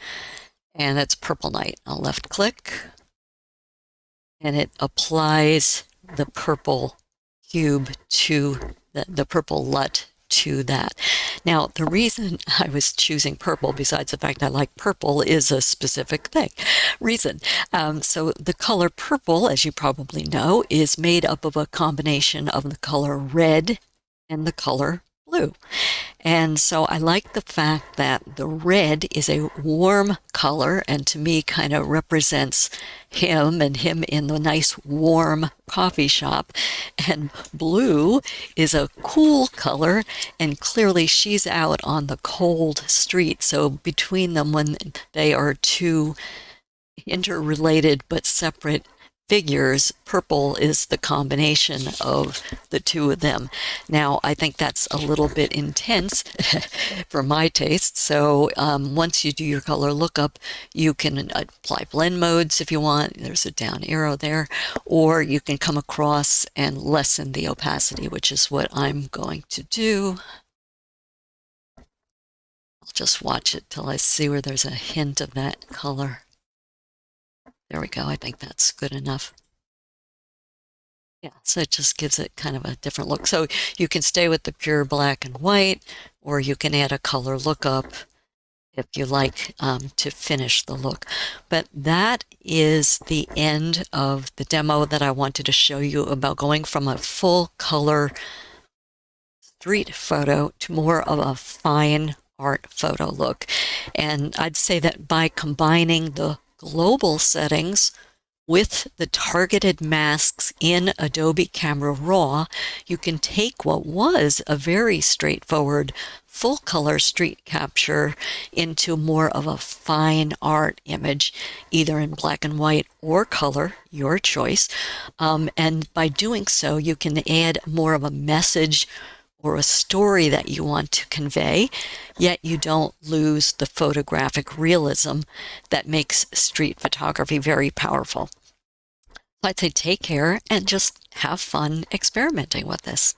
and that's Purple Night. I'll left click, and it applies the purple cube to the purple LUT to that. Now, the reason I was choosing purple, besides the fact I like purple, is a specific reason. So the color purple, as you probably know, is made up of a combination of the color red and the color blue. And so I like the fact that the red is a warm color and to me kind of represents him and him in the nice warm coffee shop. And blue is a cool color and clearly she's out on the cold street. So between them, when they are two interrelated but separate figures, purple is the combination of the two of them. Now, I think that's a little bit intense for my taste. So once you do your color lookup, you can apply blend modes if you want. There's a down arrow there, or you can come across and lessen the opacity, which is what I'm going to do. I'll just watch it till I see where there's a hint of that color. There we go. I think that's good enough. Yeah, so it just gives it kind of a different look. So you can stay with the pure black and white, or you can add a color lookup if you like to finish the look. But that is the end of the demo that I wanted to show you about going from a full color street photo to more of a fine art photo look. And I'd say that by combining the global settings with the targeted masks in Adobe Camera Raw, you can take what was a very straightforward full color street capture into more of a fine art image, either in black and white or color, your choice. And by doing so, you can add more of a message or a story that you want to convey, yet you don't lose the photographic realism that makes street photography very powerful. I'd say take care and just have fun experimenting with this.